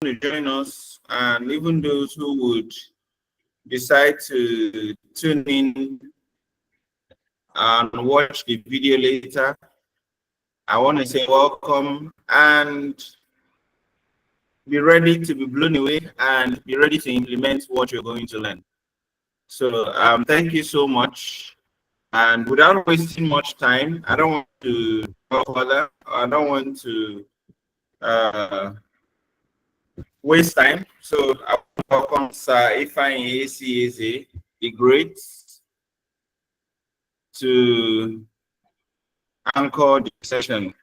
to join us, and even those who would decide to tune in and watch the video later. I want to say welcome and be ready to be blown away and be ready to implement what you're going to learn. So thank you so much. And without wasting much time, I don't want to go further. I don't want to waste time. So I welcome Sir Ifeanyi, the great, to anchor the session.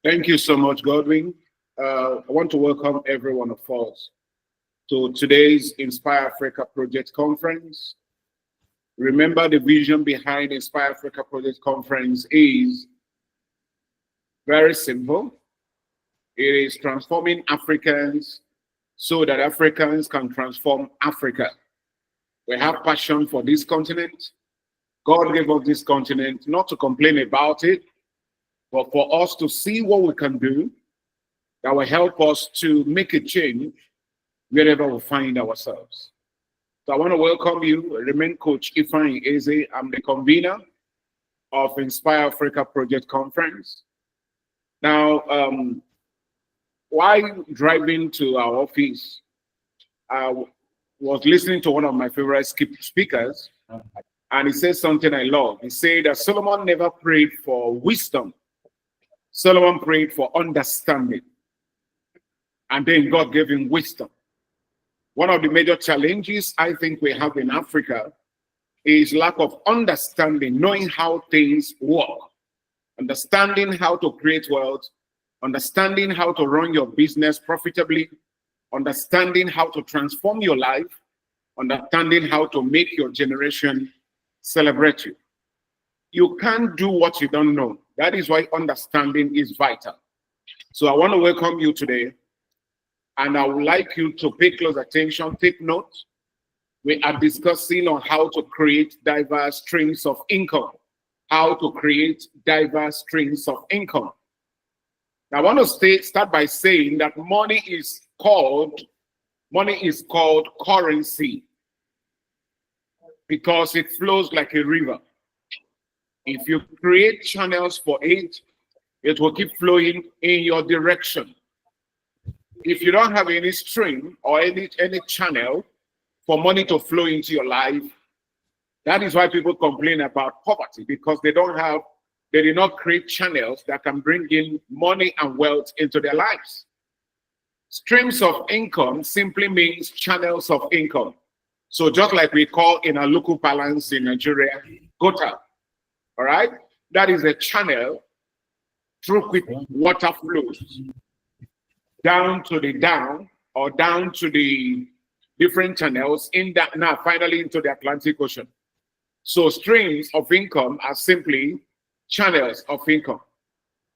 Thank you so much, Godwin. I want to welcome every one of us to today's Inspire Africa Project Conference. Remember, the vision behind Inspire Africa Project Conference is very simple. It is transforming Africans so that Africans can transform Africa. We have passion for this continent. God gave us this continent not to complain about it, but for us to see what we can do that will help us to make a change wherever we find ourselves. So I want to welcome you. I remain Coach Ifeanyi. I'm the convener of Inspire Africa Project Conference. Now, while driving to our office, I was listening to one of my favorite speakers, and he said something I love. He said that Solomon never prayed for wisdom. Solomon prayed for understanding, and then God gave him wisdom. One of the major challenges I think we have in Africa is lack of understanding, knowing how things work, understanding how to create wealth, understanding how to run your business profitably, understanding how to transform your life, understanding how to make your generation celebrate you. You can't do what you don't know. That is why understanding is vital. So I want to welcome you today, and I would like you to pay close attention, take note. We are discussing on how to create diverse streams of income. How to create diverse streams of income. Now, I want to start by saying that money is called currency because it flows like a river. If you create channels for it, it will keep flowing in your direction. If you don't have any stream or any channel for money to flow into your life, that is why people complain about poverty, because they did not create channels that can bring in money and wealth into their lives. Streams of income simply means channels of income. So just like we call in our local parlance in Nigeria, gota. All right, that is a channel through which water flows down to the dam or down to the different channels in that now finally into the Atlantic Ocean. So streams of income are simply channels of income.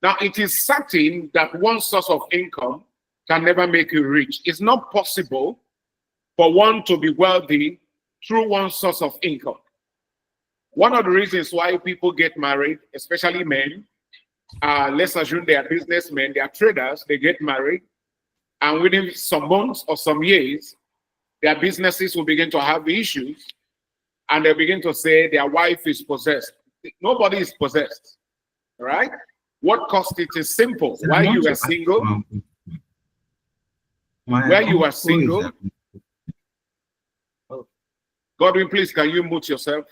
Now it is certain that one source of income can never make you rich. It's not possible for one to be wealthy through one source of income. One of the reasons why people get married, especially men, let's assume they are businessmen, they are traders, they get married, and within some months or some years, their businesses will begin to have issues, and they begin to say their wife is possessed. Nobody is possessed, right? What caused it is simple. While you were single, Godwin, please, can you mute yourself?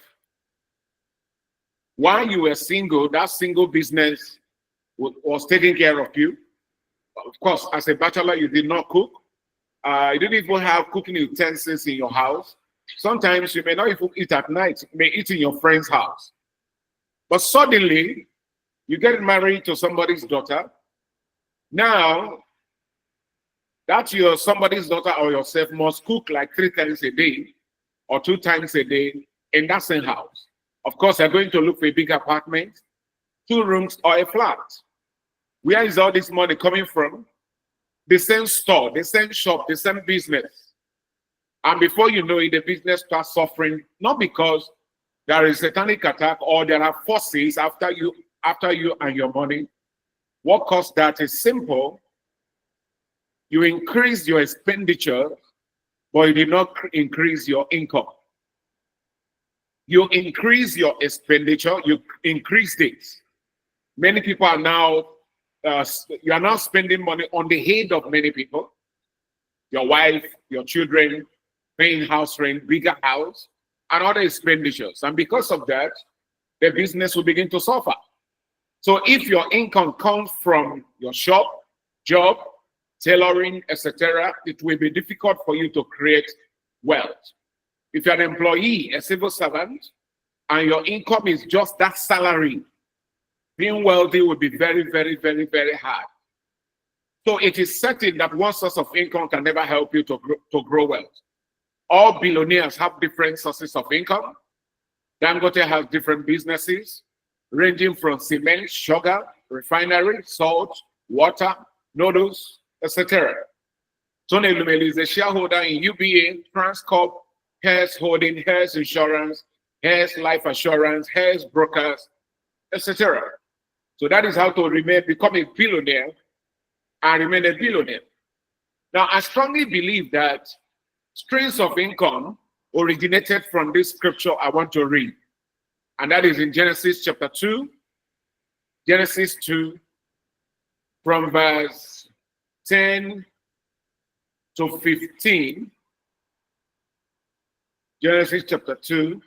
While you were single, that single business was taking care of you. Of course, as a bachelor, you did not cook. You didn't even have cooking utensils in your house. Sometimes you may not even eat at night. You may eat in your friend's house. But suddenly, you get married to somebody's daughter. Now, that your somebody's daughter or yourself must cook like 3 times a day or 2 times a day in that same house. Of course, you're going to look for a big apartment, 2 rooms, or a flat. Where is all this money coming from? The same store, the same shop, the same business. And before you know it, the business starts suffering, not because there is a satanic attack or there are forces after you and your money. What caused that is simple. You increased your expenditure, but you did not increase your income. You increase your expenditure, you increased it. Many people are now, you are now spending money on the head of many people. Your wife, your children, paying house rent, bigger house, and other expenditures. And because of that, the business will begin to suffer. So if your income comes from your shop, job, tailoring, etc., it will be difficult for you to create wealth. If you're an employee, a civil servant, and your income is just that salary, being wealthy will be very, very, very, very hard. So it is certain that one source of income can never help you to grow wealth. All billionaires have different sources of income. Dangote has different businesses, ranging from cement, sugar, refinery, salt, water, noodles, etc. Tony Lumeli is a shareholder in UBA, Transcorp, Harris Holding, Harris Insurance, Harris Life Assurance, Harris Brokers, etc. So that is how to become a billionaire and remain a billionaire. Now, I strongly believe that streams of income originated from this scripture I want to read. And that is in Genesis chapter 2. Genesis 2, from verse 10 to 15. Genesis chapter 2.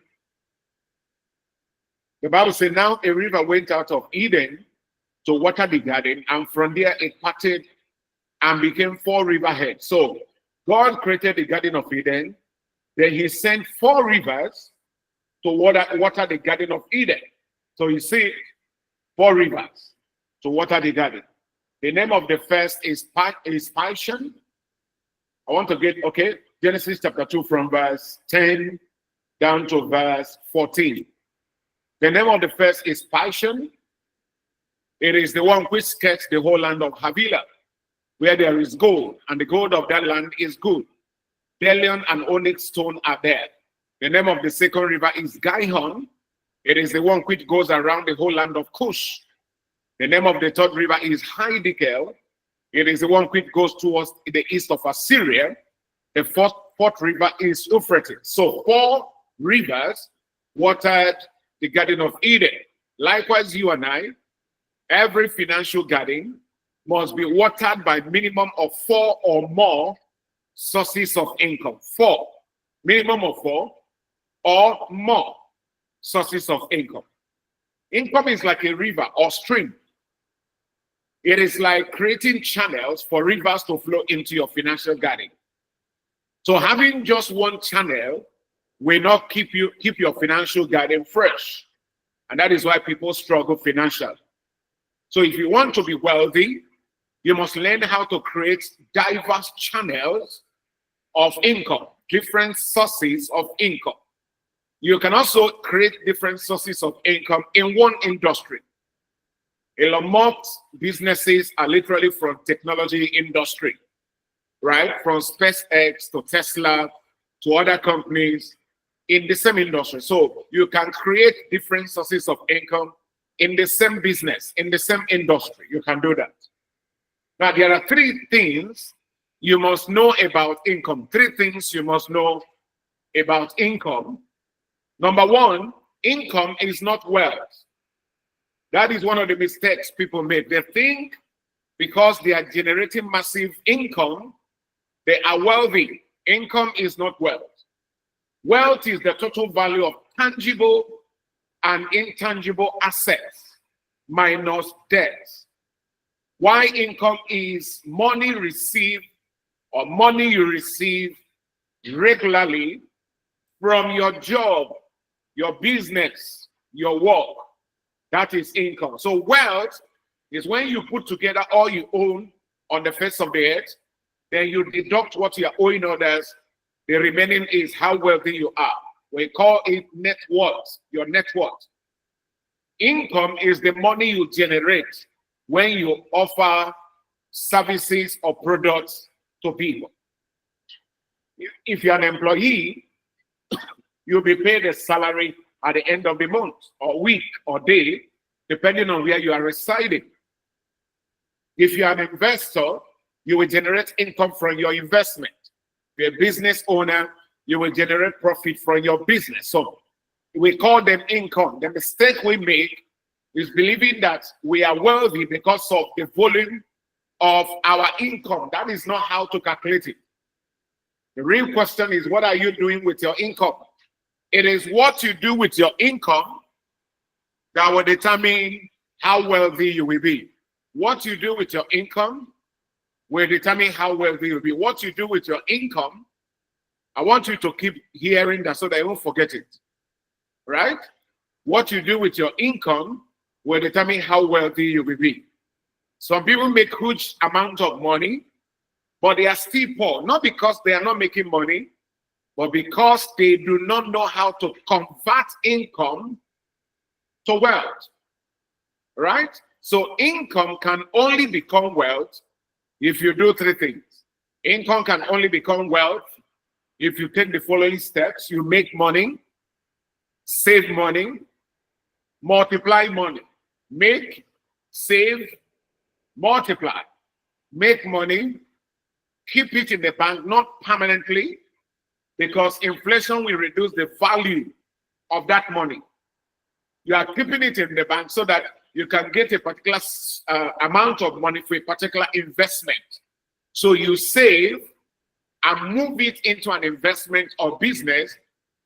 The Bible says, now a river went out of Eden to water the garden, and from there it parted and became 4 riverheads. So God created the Garden of Eden. Then he sent 4 rivers to water the Garden of Eden. So you see 4 rivers to water the garden. The name of the first is Pishon. I want to get, okay, Genesis chapter 2 from verse 10 down to verse 14. The name of the first is Pishon. It is the one which skirts the whole land of Havilah, where there is gold, and the gold of that land is good. Bdellium and onyx stone are there. The name of the second river is Gihon. It is the one which goes around the whole land of Cush. The name of the third river is Hiddekel. It is the one which goes towards the east of Assyria. The fourth river is Euphrates. So 4 rivers watered the Garden of Eden. Likewise, you and I, every financial garden must be watered by minimum of 4 or more sources of income. 4, minimum of 4 or more sources of income. Income is like a river or stream. It is like creating channels for rivers to flow into your financial garden. So having just one channel will not keep your financial garden fresh. And that is why people struggle financially. So if you want to be wealthy, you must learn how to create diverse channels of income, different sources of income. You can also create different sources of income in one industry. Elon Musk's businesses are literally from technology industry, right? From SpaceX to Tesla to other companies in the same industry. So you can create different sources of income in the same business, in the same industry. You can do that. Now, there are 3 things you must know about income. 3 things you must know about income. Number 1, income is not wealth. That is one of the mistakes people make. They think because they are generating massive income, they are wealthy. Income is not wealth. Wealth is the total value of tangible and intangible assets minus debts. Why income is money received or money you receive regularly from your job, your business, your work. That is income. So wealth is when you put together all you own on the face of the earth, then you deduct what you are owing others. The remaining is how wealthy you are. We call it net worth, your net worth. Income is the money you generate when you offer services or products to people. If you're an employee, you'll be paid a salary at the end of the month or week or day, depending on where you are residing. If you're an investor, you will generate income from your investment. If you're a business owner, you will generate profit from your business. So we call them income. The mistake we make is believing that we are wealthy because of the volume of our income. That is not how to calculate it. The real question is, what are you doing with your income? It is what you do with your income that will determine how wealthy you will be. What you do with your income will determine how wealthy you will be. What you do with your income, I want you to keep hearing that so that you won't forget it. Right? What you do with your income will determine how wealthy you will be. Some people make huge amount of money, but they are still poor. Not because they are not making money, but because they do not know how to convert income to wealth. Right? So income can only become wealth if you do three things. Income can only become wealth if you take the following steps. You make money, save money, multiply money. Make, save, multiply. Make money, keep it in the bank, not permanently, because inflation will reduce the value of that money. You are keeping it in the bank so that you can get a particular amount of money for a particular investment. So you save and move it into an investment or business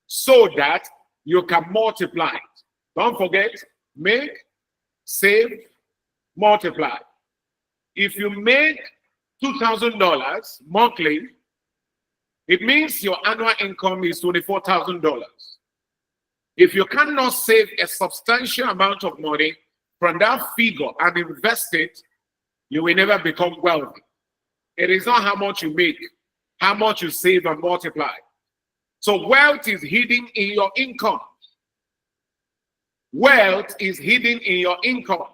so that you can multiply it. Don't forget, make, save, multiply. If you make $2,000 monthly, it means your annual income is $24,000. If you cannot save a substantial amount of money from that figure and invest it, you will never become wealthy. It is not how much you make, how much you save and multiply. So wealth is hidden in your income. Wealth is hidden in your income.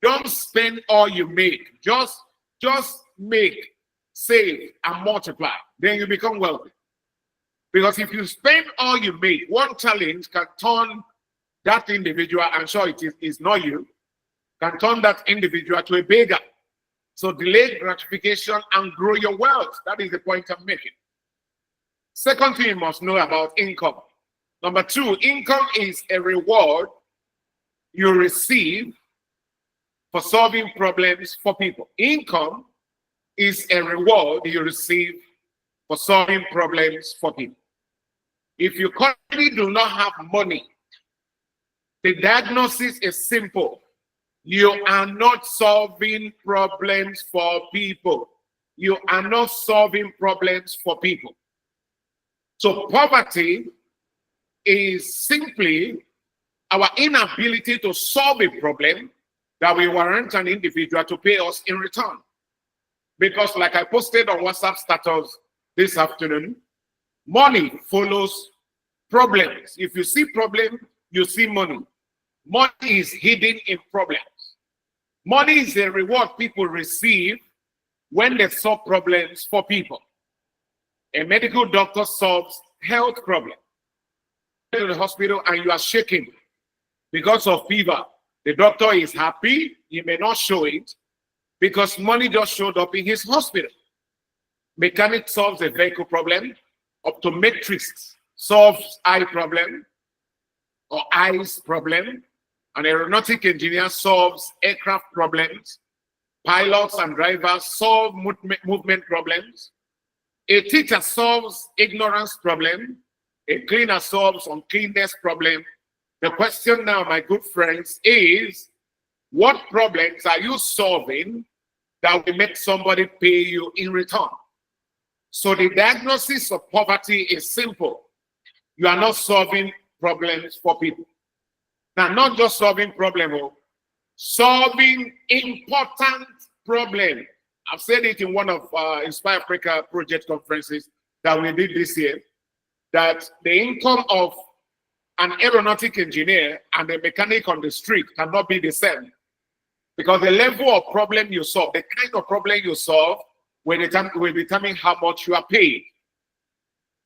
Don't spend all you make. Just make, save, and multiply. Then you become wealthy. Because if you spend all you make, one challenge can turn that individual, I'm sure it is not you, can turn that individual to a beggar. So delay gratification and grow your wealth. That is the point I'm making. Second thing you must know about income. Number two, income is a reward you receive for solving problems for people. Income is a reward you receive for solving problems for people. If you currently do not have money, the diagnosis is simple. You are not solving problems for people. You are not solving problems for people. So poverty is simply our inability to solve a problem that will warrant an individual to pay us in return. Because like I posted on WhatsApp status this afternoon, money follows problems. If you see problem, you see money. Money is hidden in problems. Money is a reward people receive when they solve problems for people. A medical doctor solves health problems. You go to the hospital and you are shaking because of fever. The doctor is happy. He may not show it because money just showed up in his hospital. Mechanic solves a vehicle problem. Optometrist solves eye problem or eyes problem. An aeronautic engineer solves aircraft problems. Pilots and drivers solve movement problems. A teacher solves ignorance problem. A cleaner solves uncleanness problem. The question now, my good friends, is what problems are you solving that will make somebody pay you in return? So the diagnosis of poverty is simple. You are not solving problems for people. Now, not just solving problems, solving important problems. I've said it in one of Inspire Africa project conferences that we did this year, that the income of an aeronautic engineer and a mechanic on the street cannot be the same. Because the level of problem you solve, the kind of problem you solve, will determine how much you are paid.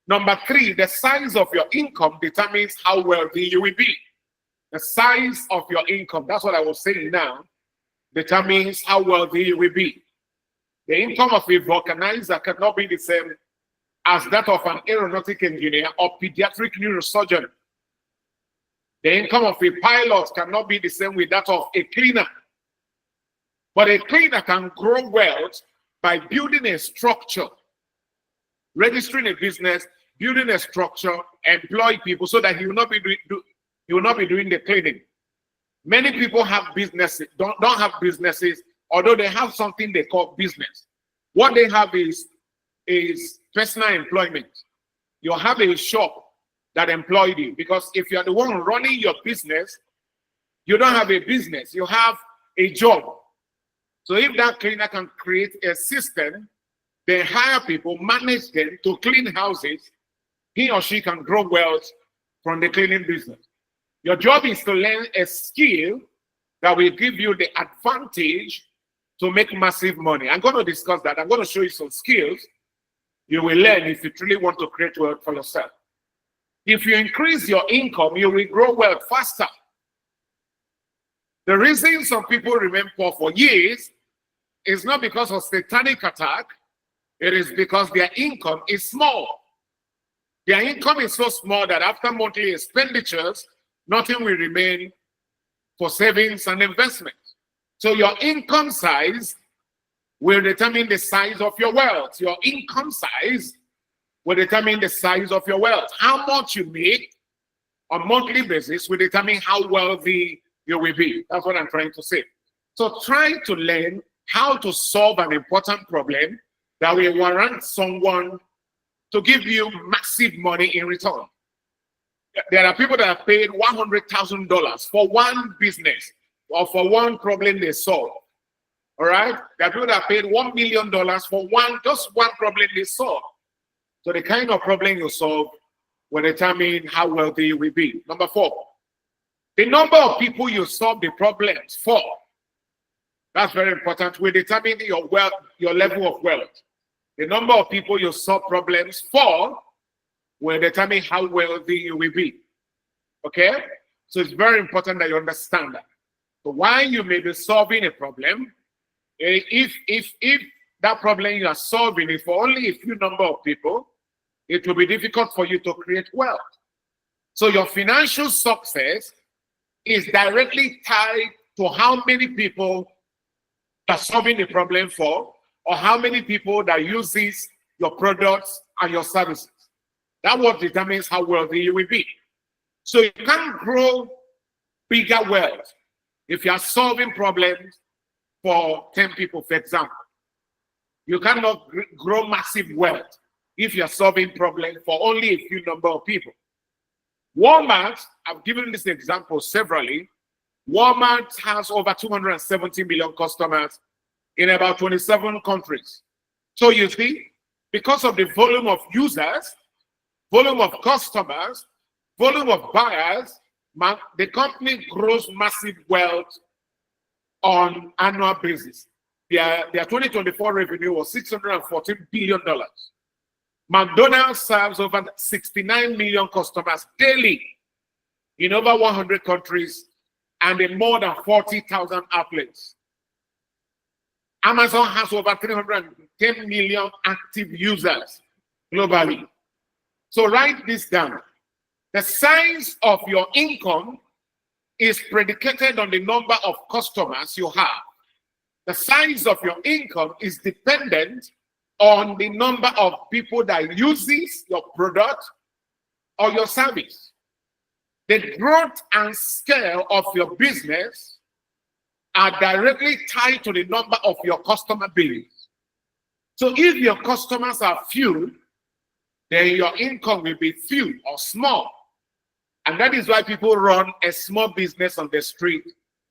Number three, the size of your income determines how wealthy you will be. The size of your income, that's what I was saying now, determines how wealthy you will be. The income of a vulcanizer cannot be the same as that of an aeronautic engineer or pediatric neurosurgeon. The income of a pilot cannot be the same with that of a cleaner. But a cleaner can grow wealth by building a structure, registering a business, building a structure, employ people so that he will not be doing the cleaning. Many people have businesses, don't have businesses, although they have something they call business. What they have is personal employment. You have a shop that employed you, because if you're the one running your business, you don't have a business, you have a job. So if that cleaner can create a system, they hire people, manage them to clean houses, he or she can grow wealth from the cleaning business. Your job is to learn a skill that will give you the advantage to make massive money. I'm going to discuss that. I'm going to show you some skills you will learn if you truly want to create wealth for yourself. If you increase your income, you will grow wealth faster. The reason some people remain poor for years is not because of satanic attack. It is because their income is small. Their income is so small that after monthly expenditures, nothing will remain for savings and investment. So your income size will determine the size of your wealth. Your income size will determine the size of your wealth. How much you make on a monthly basis will determine how wealthy you will be. That's what I'm trying to say. So try to learn how to solve an important problem that will warrant someone to give you massive money in return. There are people that are paid $100,000 for one business or for one problem they solve. All right? There are people that are paid $1 million for just one problem they solve. So the kind of problem you solve will determine how wealthy you will be. Number 4, the number of people you solve the problems for. That's very important. Will determine your wealth, your level of wealth. The number of people you solve problems for will determine how wealthy you will be. Okay? So it's very important that you understand that. So while you may be solving a problem, if that problem you are solving is for only a few number of people, it will be difficult for you to create wealth. So your financial success is directly tied to how many people are solving the problem for, or how many people that uses your products and your services. That's what determines how wealthy you will be. So you can't grow bigger wealth if you are solving problems for 10 people, for example. You cannot grow massive wealth if you're solving problems for only a few number of people. Walmart, I've given this example severally. Walmart has over 270 million customers in about 27 countries. So you see, because of the volume of users, volume of customers, volume of buyers, the company grows massive wealth on annual basis. Their 2024 revenue was $614 billion. McDonald's serves over 69 million customers daily in over 100 countries and in more than 40,000 outlets. Amazon has over 310 million active users globally. So write this down. The size of your income is predicated on the number of customers you have. The size of your income is dependent on the number of people that uses your product or your service. The growth and scale of your business are directly tied to the number of your customer base. So if your customers are few, then your income will be few or small. And that is why people run a small business on the street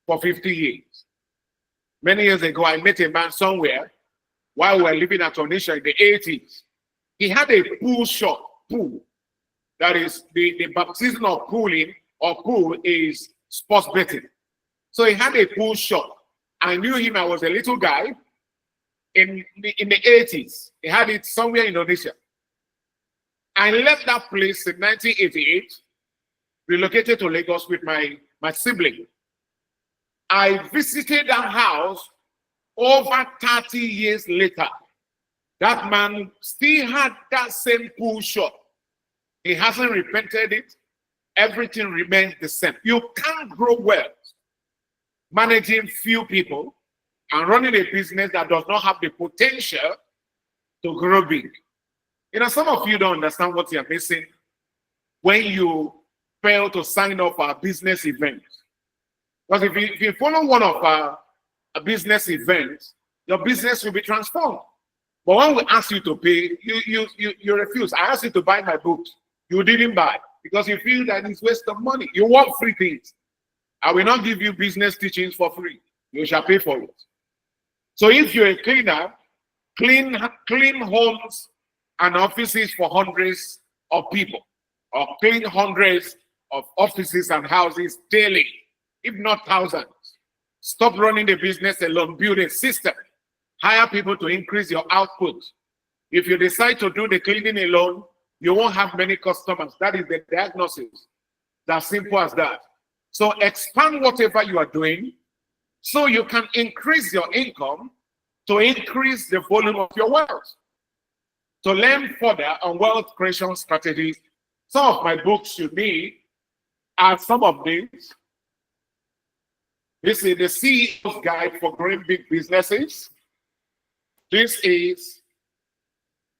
for 50 years. Many years ago, I met a man somewhere while we were living at Onisha in the 80s. He had a pool shop, pool. That is, the baptism of pooling or pool is sports betting. So he had a pool shop. I knew him, I was a little guy in the 80s. He had it somewhere in Onisha. I left that place in 1988, relocated to Lagos with my sibling. I visited that house Over 30 years later, that man still had that same pool shop. He hasn't repented it. Everything remains the same. You can't grow wealth managing few people and running a business that does not have the potential to grow big. You know, some of you don't understand what you're missing when you fail to sign up for a business event. Because if you follow one of our business events, your business will be transformed. But when we ask you to pay, you refuse. I asked you to buy my books. You didn't buy because you feel that it's waste of money. You want free things. I will not give you business teachings for free. You shall pay for it. So if you're a cleaner, clean homes and offices for hundreds of people, or clean hundreds of offices and houses daily, if not thousands. Stop running the business alone. Build a system. Hire people to increase your output. If you decide to do the cleaning alone, you won't have many customers. That is the diagnosis. That's simple as that. So expand whatever you are doing so you can increase your income to increase the volume of your wealth. To learn further on wealth creation strategies, some of my books you need are some of these. This is the CEO's Guide for Growing Big Businesses. This is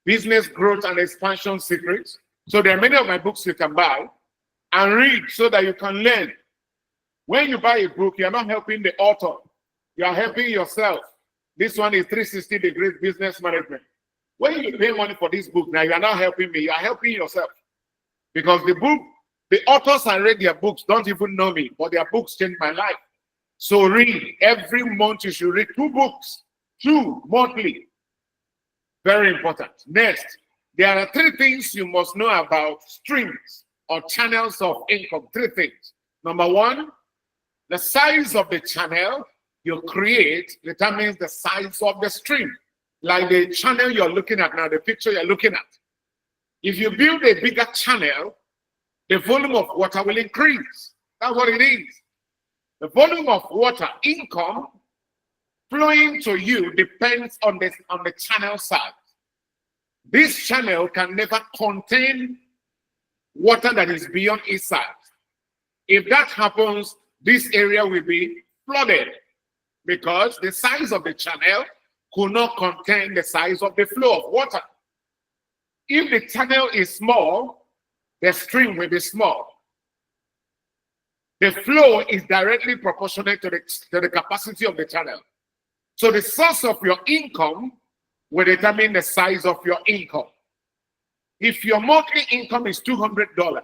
Business Growth and Expansion Secrets. So there are many of my books you can buy and read so that you can learn. When you buy a book, you're not helping the author. You are helping yourself. This one is 360 Degrees Business Management. When you pay money for this book, now you are not helping me. You are helping yourself. Because the authors I read their books don't even know me, but their books changed my life. So read. Every month you should read 2 books. 2 monthly. Very important. Next, there are 3 things you must know about streams or channels of income. 3 things. Number 1, the size of the channel you create determines the size of the stream. Like the channel you're looking at now, the picture you're looking at. If you build a bigger channel, the volume of water will increase. That's what it is. The volume of water, income, flowing to you depends on the channel size. This channel can never contain water that is beyond its size. If that happens, this area will be flooded because the size of the channel could not contain the size of the flow of water. If the channel is small, the stream will be small. The flow is directly proportionate to the capacity of the channel. So the source of your income will determine the size of your income. If your monthly income is $200,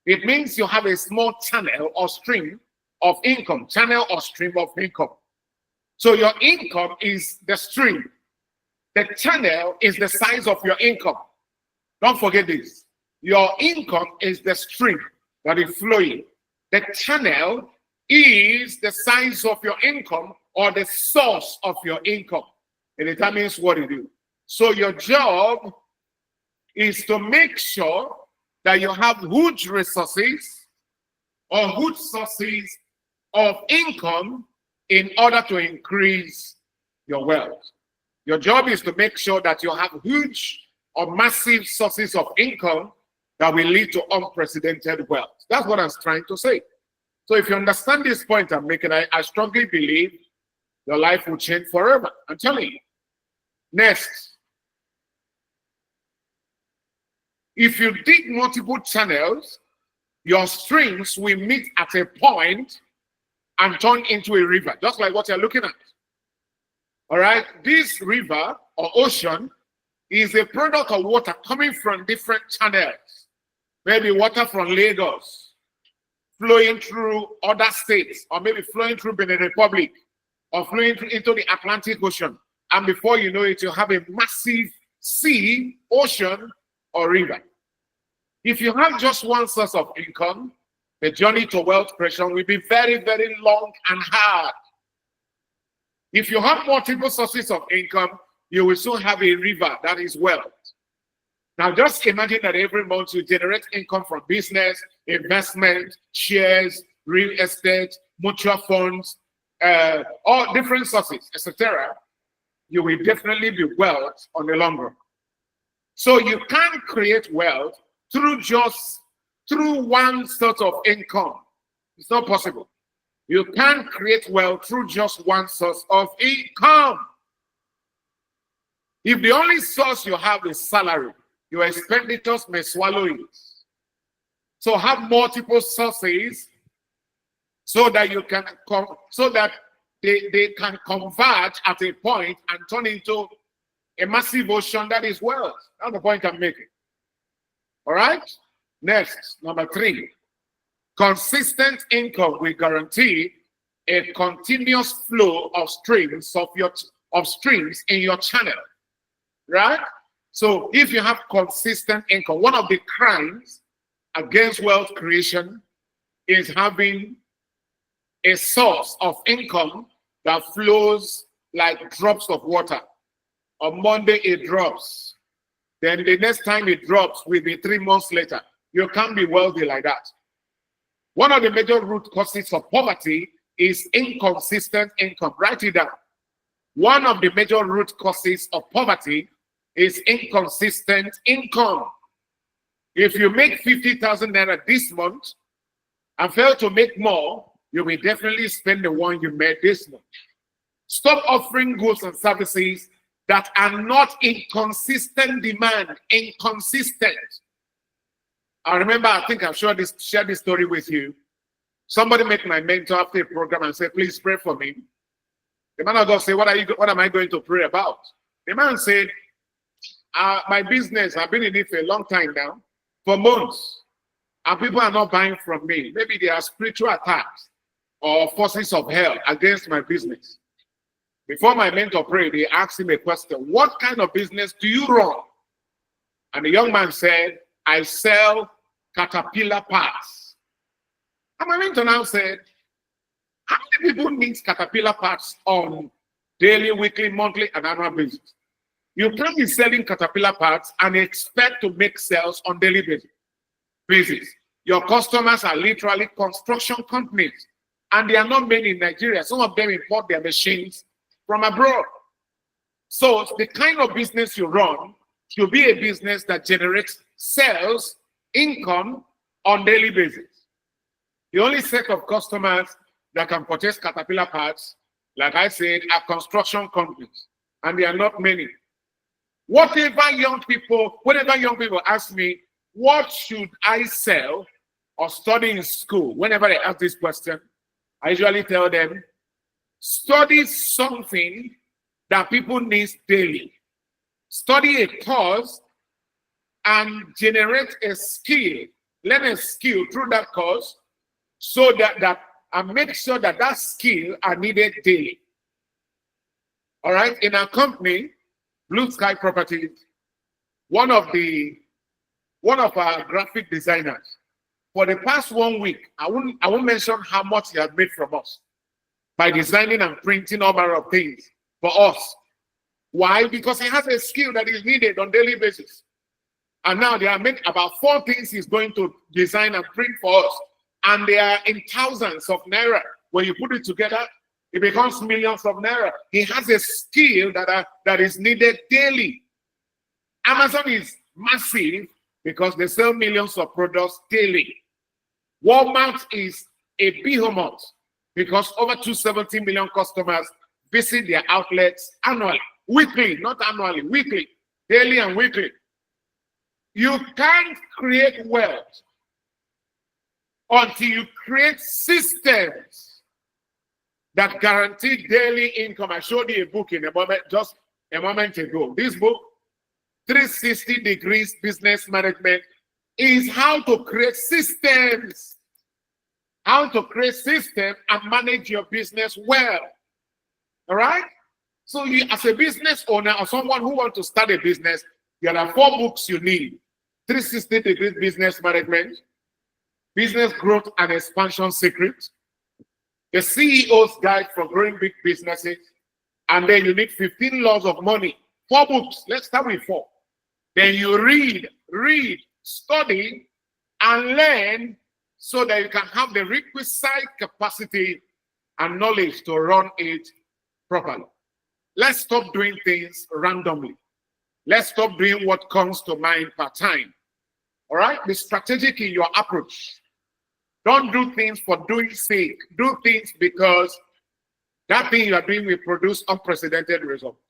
it means you have a small channel or stream of income, channel or stream of income. So your income is the stream. The channel is the size of your income. Don't forget this. Your income is the stream that is flowing. The channel is the size of your income or the source of your income. It determines what you do. So your job is to make sure that you have huge resources or huge sources of income in order to increase your wealth. Your job is to make sure that you have huge or massive sources of income that will lead to unprecedented wealth. That's what I'm trying to say. So if you understand this point I'm making, I strongly believe your life will change forever. I'm telling you. Next, if you dig multiple channels, your streams will meet at a point and turn into a river, just like what you're looking at. All right, this river or ocean is a product of water coming from different channels. Maybe water from Lagos flowing through other states, or maybe flowing through Benin Republic, or flowing into the Atlantic Ocean. And before you know it, you have a massive sea, ocean, or river. If you have just one source of income, the journey to wealth creation will be very, very long and hard. If you have multiple sources of income, you will soon have a river that is wealth. Now, just imagine that every month you generate income from business, investment, shares, real estate, mutual funds. all different sources, etc., you will definitely be wealth on the long run. So you can't create wealth through one sort of income. It's not possible. You can't create wealth through just one source of income. If the only source you have is salary, your expenditures may swallow it. So have multiple sources so that you can they can converge at a point and turn into a massive ocean that is wealth. That's the point I'm making. All right? Next, number 3. Consistent income will guarantee a continuous flow of streams in your channel. Right? So if you have consistent income, one of the crimes against wealth creation is having a source of income that flows like drops of water. On Monday it drops. Then the next time it drops will be 3 months later. You can't be wealthy like that. One of the major root causes of poverty is inconsistent income. Write it down. One of the major root causes of poverty is inconsistent income. If you make 50,000 naira this month and fail to make more, you will definitely spend the one you made this month. Stop offering goods and services that are not in consistent demand. Inconsistent. I remember, I think I've shared this story with you. Somebody met my mentor after a program and said, please pray for me. The man of God said, what am I going to pray about? The man said, my business, I've been in it for a long time now, for months, and people are not buying from me. Maybe there are spiritual attacks or forces of hell against my business. Before my mentor prayed, he asked him a question: what kind of business do you run? And the young man said, I sell caterpillar parts. And my mentor now said, how many people need caterpillar parts on daily, weekly, monthly, and annual basis? You can't be selling caterpillar parts and expect to make sales on daily basis. Your customers are literally construction companies, and there are not many in Nigeria. Some of them import their machines from abroad. So the kind of business you run should be a business that generates sales, income on daily basis. The only set of customers that can purchase caterpillar parts, like I said, are construction companies, and there are not many. Whenever young people ask me, what should I sell or study in school? Whenever they ask this question, I usually tell them, study something that people need daily. Study a course and generate a skill, learn a skill through that course, so that and make sure that skill are needed daily. All right, in our company, Blue Sky Properties, one of our graphic designers, for the past 1 week, I won't mention how much he has made from us by designing and printing all manner of things for us. Why? Because he has a skill that is needed on daily basis. And now there are about 4 things he's going to design and print for us. And they are in thousands of naira. When you put it together, it becomes millions of naira. He has a skill that is needed daily. Amazon is massive because they sell millions of products daily. Walmart is a behemoth because over 270 million customers visit their outlets annually, weekly, not annually, weekly, daily and weekly. You can't create wealth until you create systems that guarantee daily income. I showed you a book just a moment ago. This book, 360 Degrees Business Management, is how to create systems. How to create systems and manage your business well. All right? So you, as a business owner or someone who wants to start a business, there are 4 books you need. 360 Degrees Business Management, Business Growth and Expansion Secrets, The CEO's Guide for Growing Big Businesses, and then you need 15 Laws of Money. 4 books. Let's start with 4. Then you read, study, and learn so that you can have the requisite capacity and knowledge to run it properly. Let's stop doing things randomly. Let's stop doing what comes to mind per time. All right? Be strategic in your approach. Don't do things for doing sake. Do things because that thing you are doing will produce unprecedented results.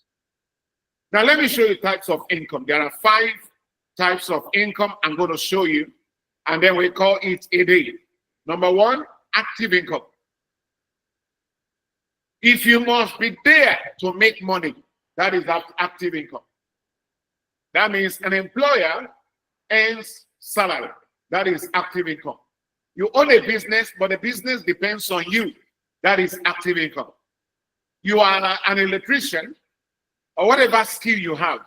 Now, let me show you types of income. There are 5 types of income I'm going to show you, and then we call it a day. Number 1, active income. If you must be there to make money, that is active income. That means an employer earns salary. That is active income. You own a business, but the business depends on you. That is active income. You are an electrician or whatever skill you have,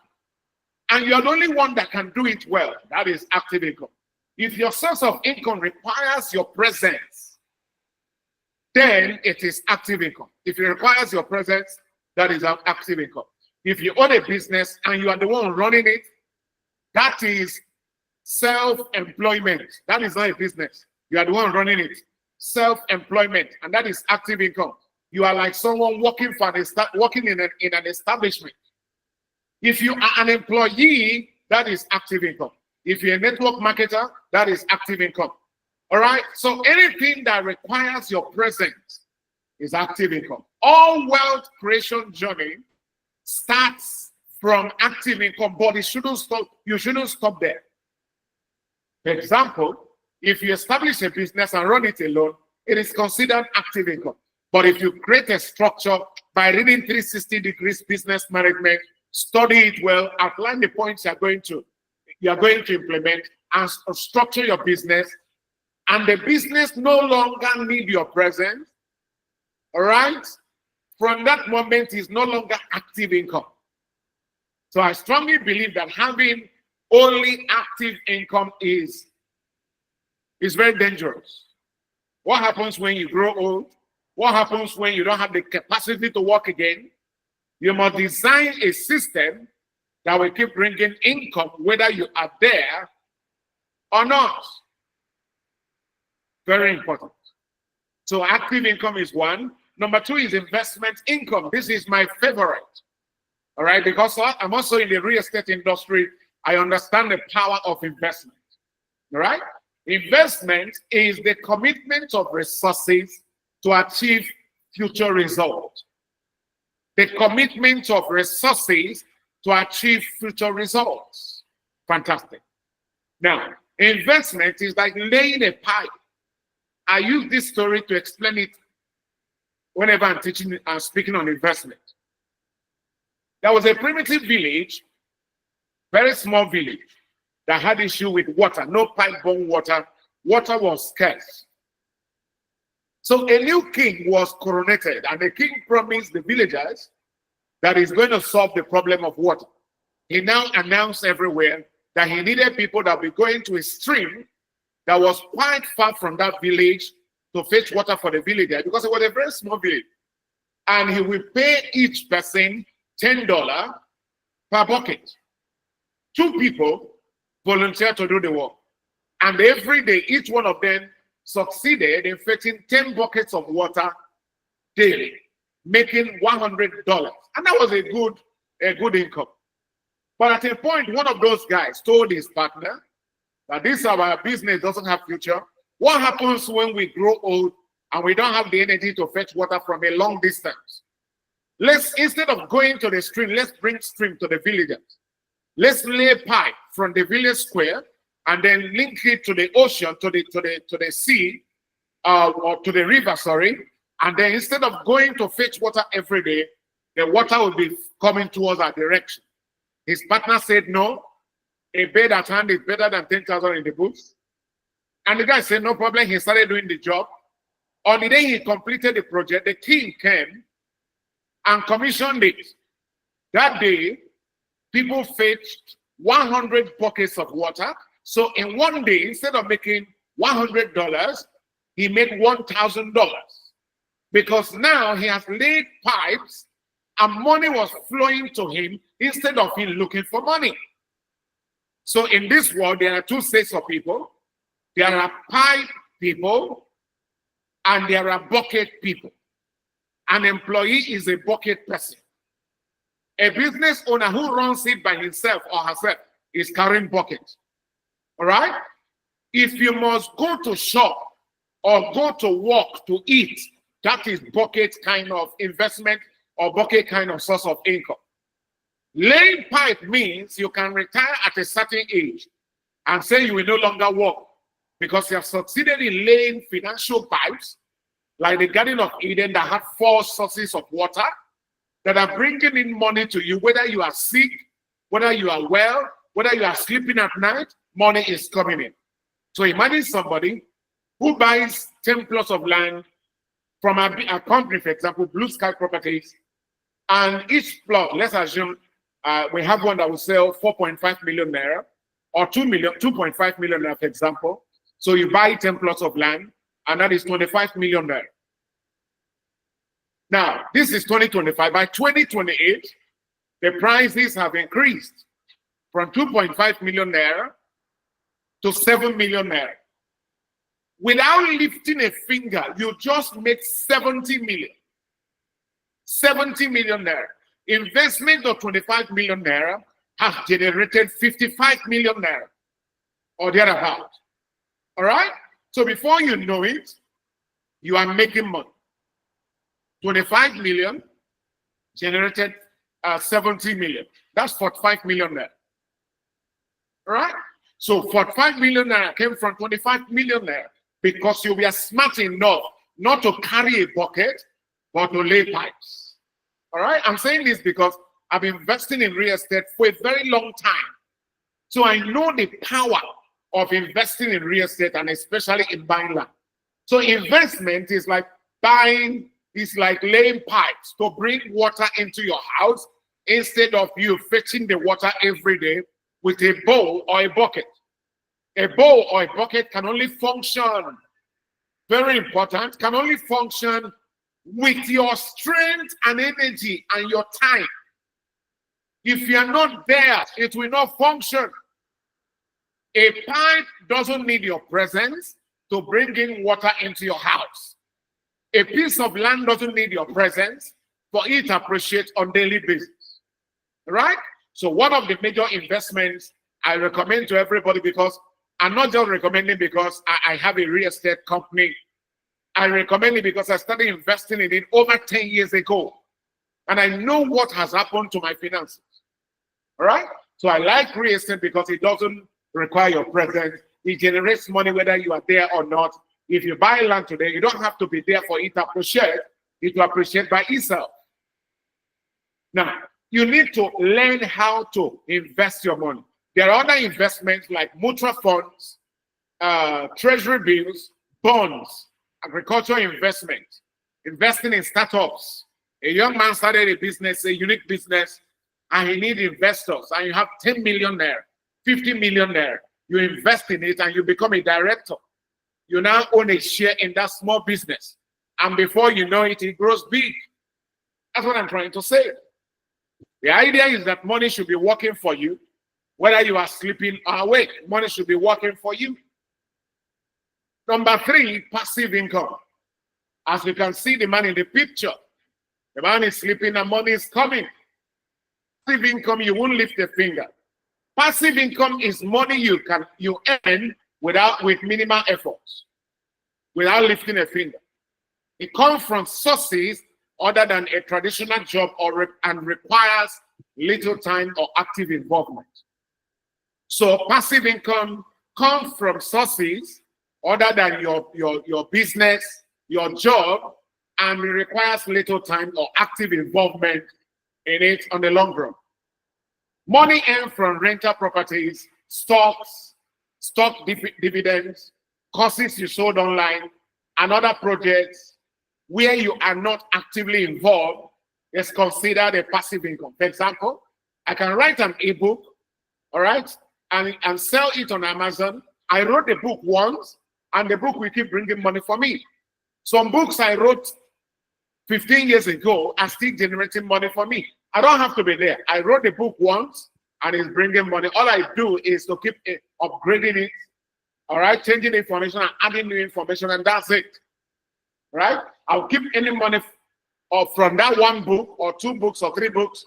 and you're the only one that can do it well. That is active income. If your source of income requires your presence, then it is active income. If it requires your presence, that is active income. If you own a business and you are the one running it, that is self-employment. That is not a business. You are the one running it. Self-employment, and that is active income. You are like someone working in an establishment. If you are an employee, that is active income. If you're a network marketer, that is active income. All right? So anything that requires your presence is active income. All wealth creation journey starts from active income, but it shouldn't stop. You shouldn't stop there. For example, if you establish a business and run it alone, it is considered active income. But if you create a structure by reading 360 degrees business management, study it well, outline the points you are going to implement, and structure your business, and the business no longer need your presence, all right? From that moment, is no longer active income. So I strongly believe that having only active income is very dangerous. What happens when you grow old? What happens when you don't have the capacity to work again? You must design a system that will keep bringing income, whether you are there or not. Very important. So active income is 1. Number 2 is investment income. This is my favorite. All right, because I'm also in the real estate industry. I understand the power of investment. All right? Investment is the commitment of resources to achieve future results. The commitment of resources to achieve future results. Fantastic. Now, investment is like laying a pipe. I use this story to explain it whenever I'm teaching and speaking on investment. There was a primitive village, very small village, that had issue with water, no pipe-borne water. Water was scarce. So a new king was coronated, and the king promised the villagers that he's going to solve the problem of water. He now announced everywhere that he needed people that were going to a stream that was quite far from that village to fetch water for the villager, because it was a very small village. And he will pay each person $10 per bucket. 2 people volunteered to do the work. And every day, each one of them succeeded in fetching 10 buckets of water daily, making $100. And that was a good income. But at a point, one of those guys told his partner that this our business doesn't have future. What happens when we grow old and we don't have the energy to fetch water from a long distance? Instead of going to the stream, let's bring stream to the villagers. Let's lay a pipe from the village square and then link it to the ocean, to the sea, or to the river, sorry. And then instead of going to fetch water every day, the water will be coming towards our direction. His partner said, no, a bird at hand is better than 10,000 in the bush. And the guy said, no problem. He started doing the job. On the day he completed the project, the king came and commissioned it. That day, people fetched 100 buckets of water. So in one day, instead of making $100, he made $1,000. Because now he has laid pipes and money was flowing to him instead of him looking for money. So in this world, there are 2 sets of people. There are pipe people and there are bucket people. An employee is a bucket person. A business owner who runs it by himself or herself is carrying buckets. All right? If you must go to shop or go to work to eat, that is bucket kind of investment or bucket kind of source of income. Laying pipe means you can retire at a certain age and say you will no longer work because you have succeeded in laying financial pipes like the Garden of Eden that had 4 sources of water that are bringing in money to you, whether you are sick, whether you are well, whether you are sleeping at night, money is coming in. So imagine somebody who buys 10 plots of land from a company, for example, Blue Sky Properties, and each plot, let's assume we have one that will sell 4.5 million naira or 2.5 million naira, for example. So you buy 10 plots of land, and that is 25 million naira. Now, this is 2025. By 2028, the prices have increased from 2.5 million naira to 7 million naira. Without lifting a finger, you just make 70 million. 70 million naira. Investment of 25 million naira has generated 55 million naira or thereabout. All right? So before you know it, you are making money. 25 million generated 70 million. That's 45 million naira. All right? So 45 million naira came from 25 million naira because you were smart enough not to carry a bucket, but to lay pipes. All right? I'm saying this because I've been investing in real estate for a very long time. So I know the power of investing in real estate and especially in buying land. So investment is like buying, is like laying pipes to bring water into your house instead of you fetching the water every day with a bowl or a bucket. A bowl or a bucket can only function, very important, can only function with your strength and energy and your time. If you are not there, it will not function. A pipe doesn't need your presence to bring in water into your house. A piece of land doesn't need your presence for it to appreciate on daily basis. Right? So one of the major investments I recommend to everybody, because I'm not just recommending because I have a real estate company. I recommend it because I started investing in it over 10 years ago. And I know what has happened to my finances. All right? So I like real estate because it doesn't require your presence. It generates money whether you are there or not. If you buy land today, you don't have to be there for it to appreciate. It will appreciate by itself. Now, you need to learn how to invest your money. There are other investments like mutual funds, treasury bills, bonds, agricultural investment, investing in startups. A young man started a business, a unique business, and he needs investors. And you have 10 million there, 50 million there. You invest in it and you become a director. You now own a share in that small business. And before you know it, it grows big. That's what I'm trying to say. The idea is that money should be working for you, whether you are sleeping or awake. Money should be working for you. Number 3, passive income. As you can see the man in the picture, the man is sleeping and money is coming. Passive income, you won't lift a finger. Passive income is money you earn with minimal efforts, without lifting a finger. It comes from sources other than a traditional job and requires little time or active involvement. So passive income comes from sources other than your business, your job, and it requires little time or active involvement in it on the long run. Money earned from rental properties, stocks, stock dividends, courses you sold online, and other projects where you are not actively involved is considered a passive income. For example, I can write an ebook, all right, and sell it on Amazon. I wrote the book once, and the book will keep bringing money for me. Some books I wrote 15 years ago are still generating money for me. I don't have to be there. I wrote the book once, and it's bringing money. All I do is to keep upgrading it, all right, changing information and adding new information, and that's it, right? I'll keep any money or from that one book or two books or three books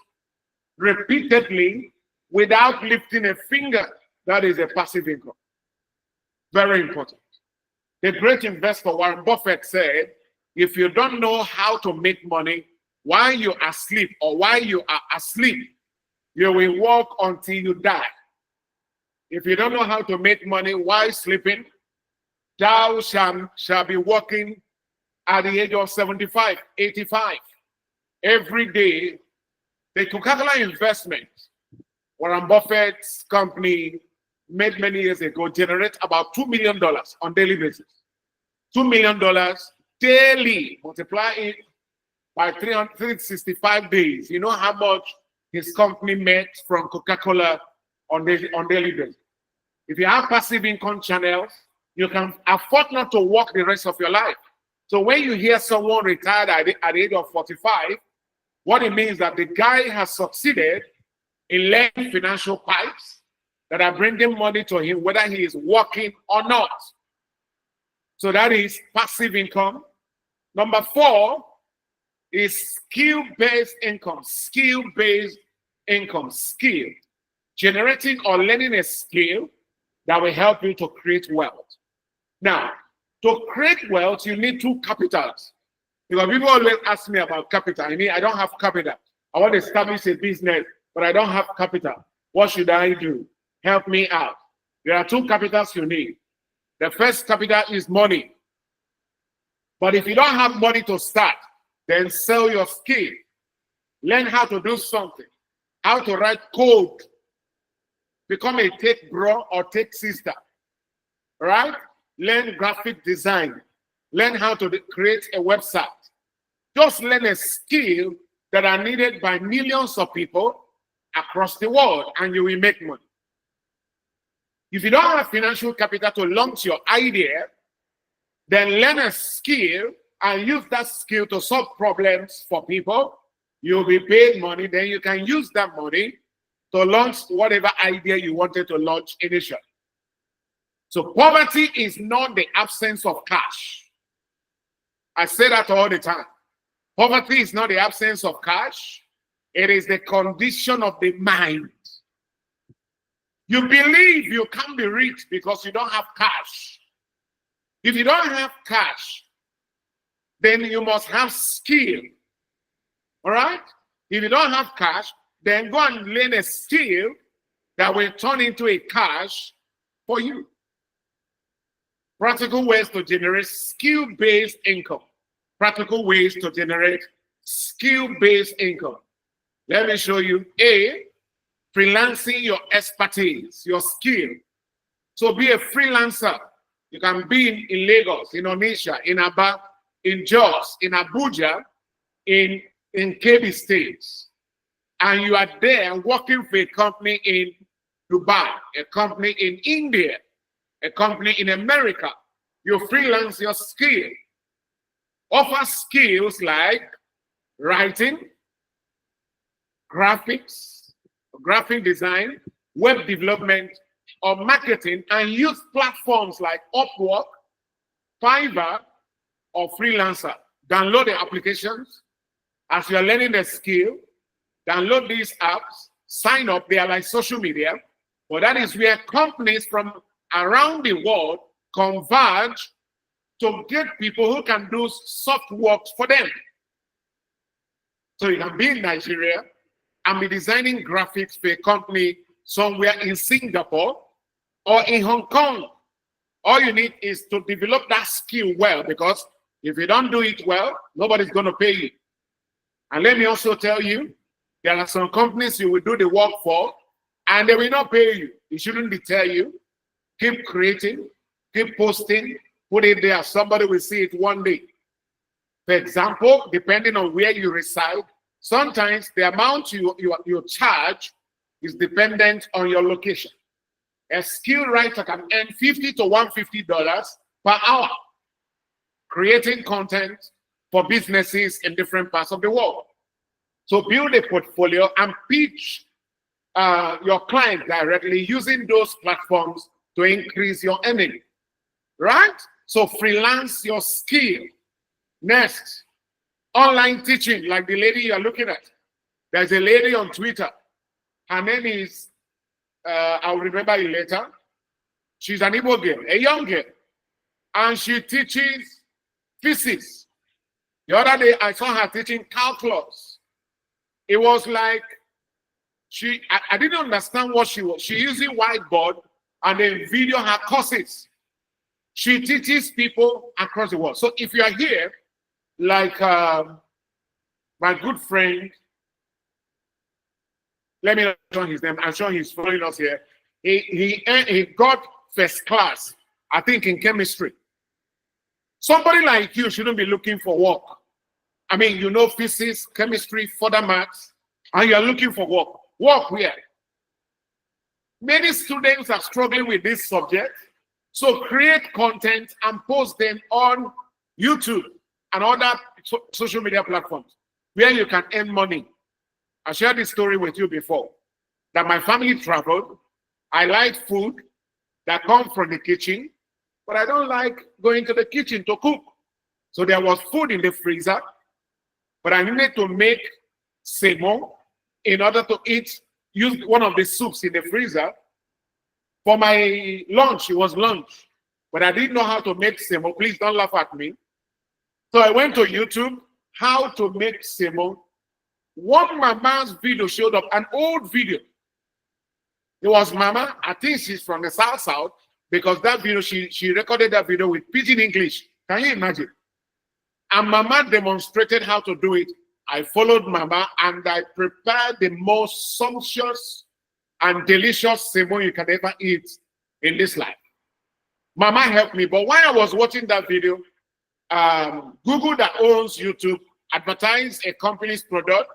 repeatedly without lifting a finger. That is a passive income. Very important. The great investor Warren Buffett said, if you don't know how to make money while you are asleep or while you are asleep, you will work until you die. If you don't know how to make money while sleeping, thou shall be working at the age of 75, 85. Every day, the Coca-Cola investment, Warren Buffett's company made many years ago, generate about $2 million on daily basis. $2 million daily, multiply it by 365 days. You know how much his company made from Coca-Cola on daily basis. If you have passive income channels, you can afford not to work the rest of your life. So when you hear someone retired at the age of 45, what it means that the guy has succeeded in laying financial pipes that are bringing money to him, whether he is working or not. So that is passive income. Number 4 is skill-based income. Skill-based income. Skill. Generating or learning a skill that will help you to create wealth. Now, to create wealth, you need 2 capitals. Because people always ask me about capital. I mean, I don't have capital. I want to establish a business, but I don't have capital. What should I do? Help me out. There are 2 capitals you need. The first capital is money. But if you don't have money to start, then sell your skill. Learn how to do something. How to write code. Become a tech bro or tech sister. Right? Learn graphic design. Learn how to create a website. Just learn a skill that are needed by millions of people across the world, and you will make money. If you don't have financial capital to launch your idea, then learn a skill and use that skill to solve problems for people. You'll be paid money, then you can use that money to launch whatever idea you wanted to launch initially. So poverty is not the absence of cash. I say that all the time. Poverty is not the absence of cash. It is the condition of the mind. You believe you can't be rich because you don't have cash. If you don't have cash, then you must have skill. All right? If you don't have cash, then go and learn a skill that will turn into a cash for you. Practical ways to generate skill-based income. Practical ways to generate skill-based income. Let me show you. A, freelancing your expertise, your skill. So be a freelancer. You can be in Lagos, in Onitsha, in Aba, in Jos, in Abuja, in Kebbi states. And you are there working for a company in Dubai, a company in India, a company in America. You freelance your skill. Offer skills like writing, graphics, graphic design, web development, or marketing, and use platforms like Upwork, Fiverr, or Freelancer. Download the applications. As you are learning the skill, download these apps, sign up. They are like social media, but that is where companies from around the world converge to get people who can do soft work for them. So you can be in Nigeria and be designing graphics for a company somewhere in Singapore or in Hong Kong. All you need is to develop that skill well, because if you don't do it well, nobody's going to pay you. And let me also tell you, there are some companies you will do the work for and they will not pay you. It shouldn't deter you. Keep creating, keep posting, put it there. Somebody will see it one day. For example, depending on where you reside, sometimes the amount you charge is dependent on your location. A skilled writer can earn $50 to $150 per hour creating content for businesses in different parts of the world. So build a portfolio and pitch your client directly using those platforms to increase your earning, right? So freelance your skill. Next, online teaching, like the lady you're looking at. There's a lady on Twitter. Her name is, I'll remember it later. She's an Igbo girl, a young girl. And she teaches physics. The other day, I saw her teaching calculus. It was like, I didn't understand what she was. She using whiteboard and then video her courses. She teaches people across the world. So if you are here, like my good friend, let me not show his name. I'm sure he's following us here. He got first class, I think, in chemistry. Somebody like you shouldn't be looking for work. I mean, you know physics, chemistry, further maths, and you're looking for work. Work where? Many students are struggling with this subject. So create content and post them on YouTube and other social media platforms where you can earn money. I shared this story with you before, that my family traveled. I like food that comes from the kitchen, but I don't like going to the kitchen to cook. So there was food in the freezer, but I needed to make semo in order to use one of the soups in the freezer. For my lunch, it was lunch, but I didn't know how to make semo. Please don't laugh at me. So I went to YouTube, how to make semo. One mama's video showed up, an old video. It was Mama, I think she's from the South, because that video, she recorded that video with pidgin English. Can you imagine? And Mama demonstrated how to do it. I followed Mama and I prepared the most sumptuous and delicious semo you can ever eat in this life. Mama helped me, but while I was watching that video, Google that owns YouTube advertised a company's product,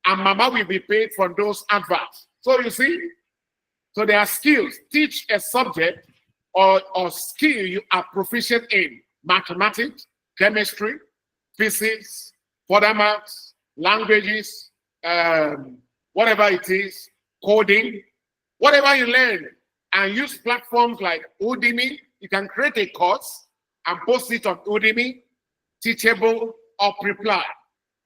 and Mama will be paid for those adverts. So you see, so there are skills. Teach a subject or skill you are proficient in: mathematics, chemistry, physics, further maths, languages, whatever it is, coding, whatever you learn, and use platforms like Udemy. You can create a course and post it on Udemy, Teachable, or Preply.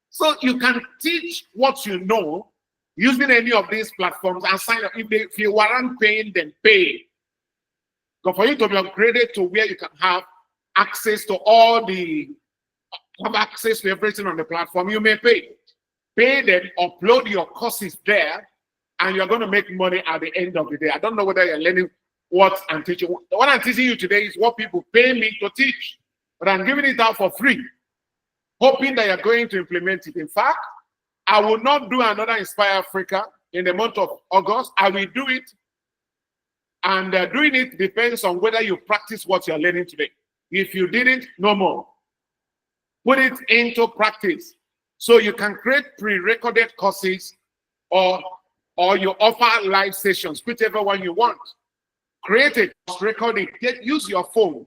So you can teach what you know using any of these platforms and sign up. If you weren't paying, then pay. But for you to be upgraded to where you can have access to access to everything on the platform, you may pay. Pay them, upload your courses there, and you're going to make money at the end of the day. I don't know whether you're learning what I'm teaching. What I'm teaching you today is what people pay me to teach, but I'm giving it out for free, hoping that you're going to implement it. In fact, I will not do another Inspire Africa in the month of August. I will do it, and doing it depends on whether you practice what you're learning today. If you didn't, no more. Put it into practice. So you can create pre-recorded courses or you offer live sessions, whichever one you want. Create a course, record it, use your phone.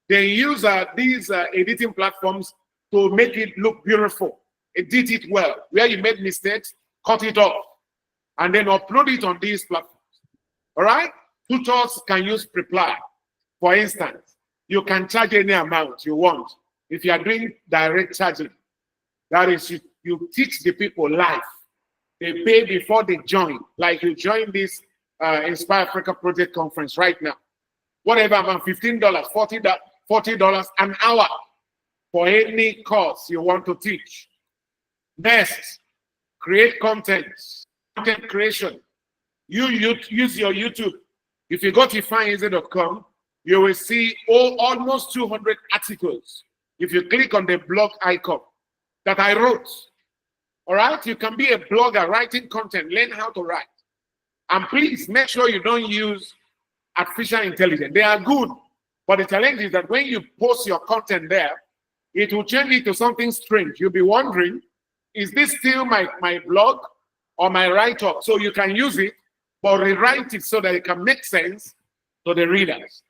Then use these editing platforms to make it look beautiful. Edit it well. Where you made mistakes, cut it off. And then upload it on these platforms. All right? Tutors can use Preply. For instance, you can charge any amount you want. If you are doing direct charging, that is, you teach the people live. They pay before they join. Like you join this Inspire Africa Project Conference right now. Whatever amount, $15, $40 an hour for any course you want to teach. Next, create content creation. You use your YouTube. If you go to Ifeanyi.com, you will see almost 200 articles. If you click on the blog icon that I wrote, all right, you can be a blogger writing content, learn how to write. And please make sure you don't use artificial intelligence. They are good, but the challenge is that when you post your content there, it will change it to something strange. You'll be wondering, is this still my blog or my write-up? So you can use it, but rewrite it so that it can make sense to the readers.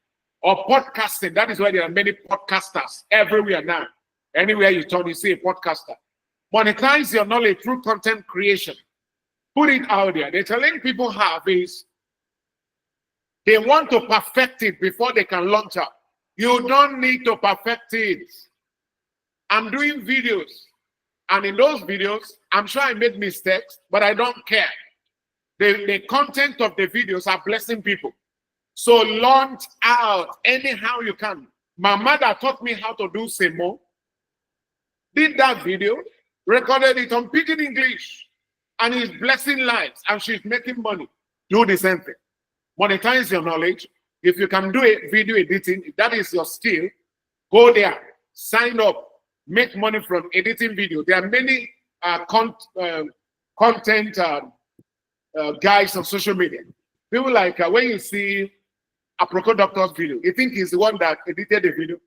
Or podcasting, that is why there are many podcasters everywhere now. Anywhere you turn, you see a podcaster. Monetize your knowledge through content creation. Put it out there. The challenge people have is they want to perfect it before they can launch out. You don't need to perfect it. I'm doing videos. And in those videos, I'm sure I made mistakes, but I don't care. The content of the videos are blessing people. So launch out anyhow you can. My mother taught me how to do Semo. Did that video, recorded it on Pidgin English, and is blessing lives, and she's making money. Do the same thing. Monetize your knowledge. If you can do a video editing, if that is your skill, go there, sign up, make money from editing video. There are many content guys on social media. People like when you see a Proco Doctor's video, you think he's the one that edited the video.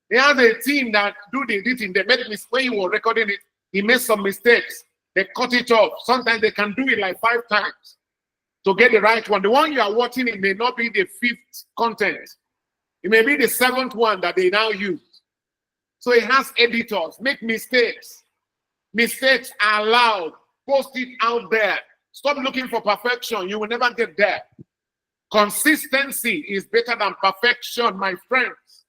He has a team that do the editing. They made mistakes. When he was recording it, he made some mistakes. They cut it off. Sometimes they can do it like 5 times to get the right one. The one you are watching, it may not be the 5th content. It may be the 7th one that they now use. So it has editors. Make mistakes. Mistakes are allowed. Post it out there. Stop looking for perfection. You will never get there. Consistency is better than perfection, my friends.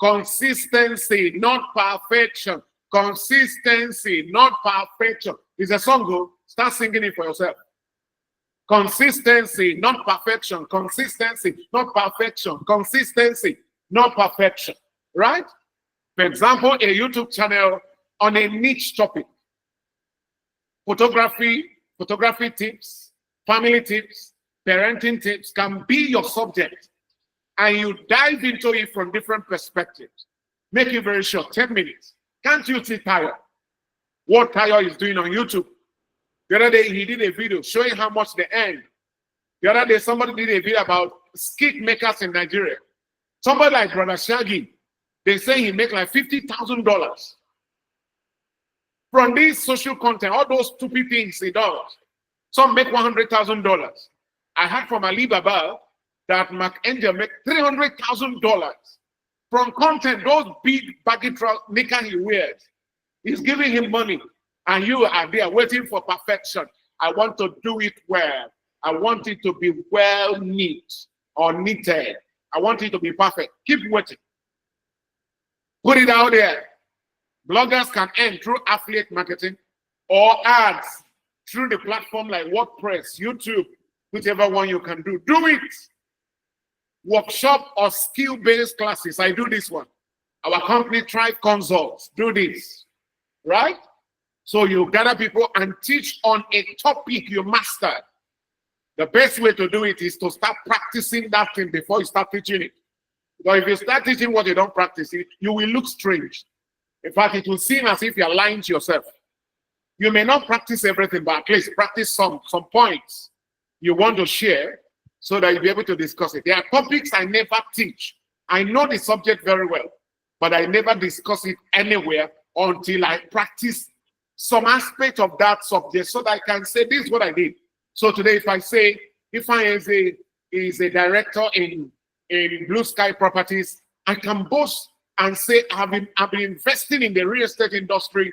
Consistency, not perfection. Consistency, not perfection. It's a song, go. Start singing it for yourself. Consistency, not perfection. Consistency, not perfection. Consistency, not perfection. Right? For example, a YouTube channel on a niche topic. Photography tips, family tips, parenting tips can be your subject. And you dive into it from different perspectives. Make it very short, 10 minutes. Can't you see Tayo? What Tayo is doing on YouTube? The other day, he did a video showing how much they earn. The other day, somebody did a video about skit makers in Nigeria. Somebody like Brother Shaggy, they say he make like $50,000. From this social content, all those stupid things he does. Some make $100,000. I heard from Alibaba that Mark Angel make $300,000 from content. Those big baggy knicker he wears, he's giving him money, and you are there waiting for perfection. I want to do it well. I want it to be well knit or knitted. I want it to be perfect. Keep waiting. Put it out there. Bloggers can earn through affiliate marketing or ads through the platform like WordPress, YouTube, whichever one you can do. Do it. Workshop or skill-based classes. I do this one. Our company, Thrive Consults, do this. Right? So you gather people and teach on a topic you master. The best way to do it is to start practicing that thing before you start teaching it. Because if you start teaching what you don't practice, you will look strange. In fact, it will seem as if you're lying to yourself. You may not practice everything, but at least practice some points you want to share so that you'll be able to discuss it. There are topics I never teach. I know the subject very well, but I never discuss it anywhere until I practice some aspect of that subject so that I can say, this is what I did. So today, if I say, Ifeanyi is a director in Blue Sky Properties, I can boast and say I've been investing in the real estate industry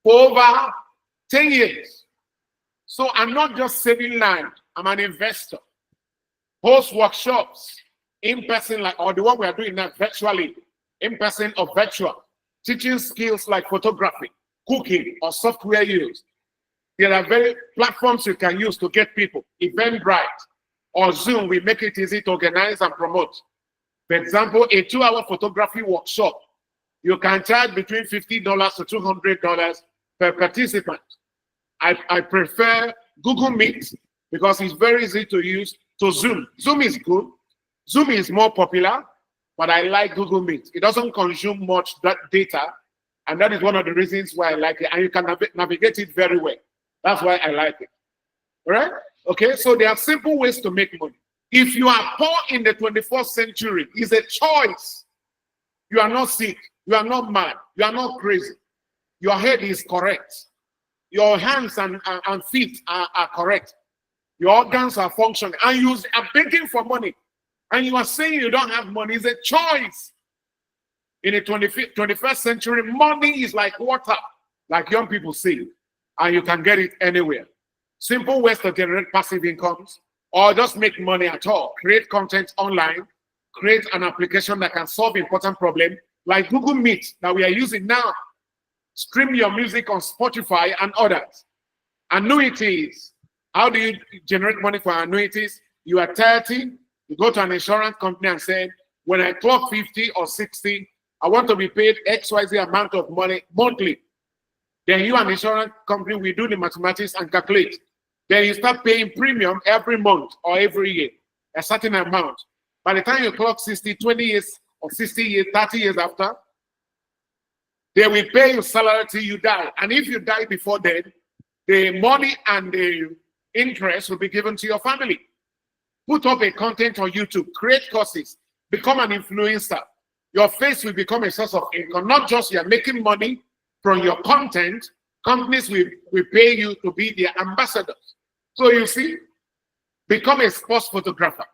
for over 10 years. So I'm not just saving land, I'm an investor. Host workshops in person, like or the one we are doing now virtually, in person or virtual, teaching skills like photography, cooking, or software use. There are very platforms you can use to get people. Eventbrite or Zoom, we make it easy to organize and promote. For example, a 2-hour photography workshop, you can charge between $50 to $200 per participant. I prefer Google Meet because it's very easy to use to Zoom. Zoom is good. Zoom is more popular, but I like Google Meet. It doesn't consume much data, and that is one of the reasons why I like it. And you can navigate it very well. That's why I like it. All right? Okay, so there are simple ways to make money. If you are poor in the 21st century, it's a choice. You are not sick. You are not mad. You are not crazy. Your head is correct. Your hands and feet are correct. Your organs are functioning. And you are begging for money. And you are saying you don't have money. It's a choice. In the 21st century, money is like water, like young people say. And you can get it anywhere. Simple ways to generate passive incomes, or just make money at all. Create content online, create an application that can solve important problems, like Google Meet that we are using now. stream your music on Spotify and others. Annuities. How do you generate money for annuities? You are 30, you go to an insurance company and say, when I clock 50 or 60, I want to be paid XYZ amount of money monthly. Then you and the insurance company will do the mathematics and calculate. Then you start paying premium every month or every year, a certain amount. By the time you clock 60, 20 years or 60 years, 30 years after, they will pay you salary till you die. And if you die before then, the money and the interest will be given to your family. Put up a content on YouTube, create courses, become an influencer. Your face will become a source of income. Not just you're making money from your content, companies will pay you to be their ambassadors. So you see, become a sports photographer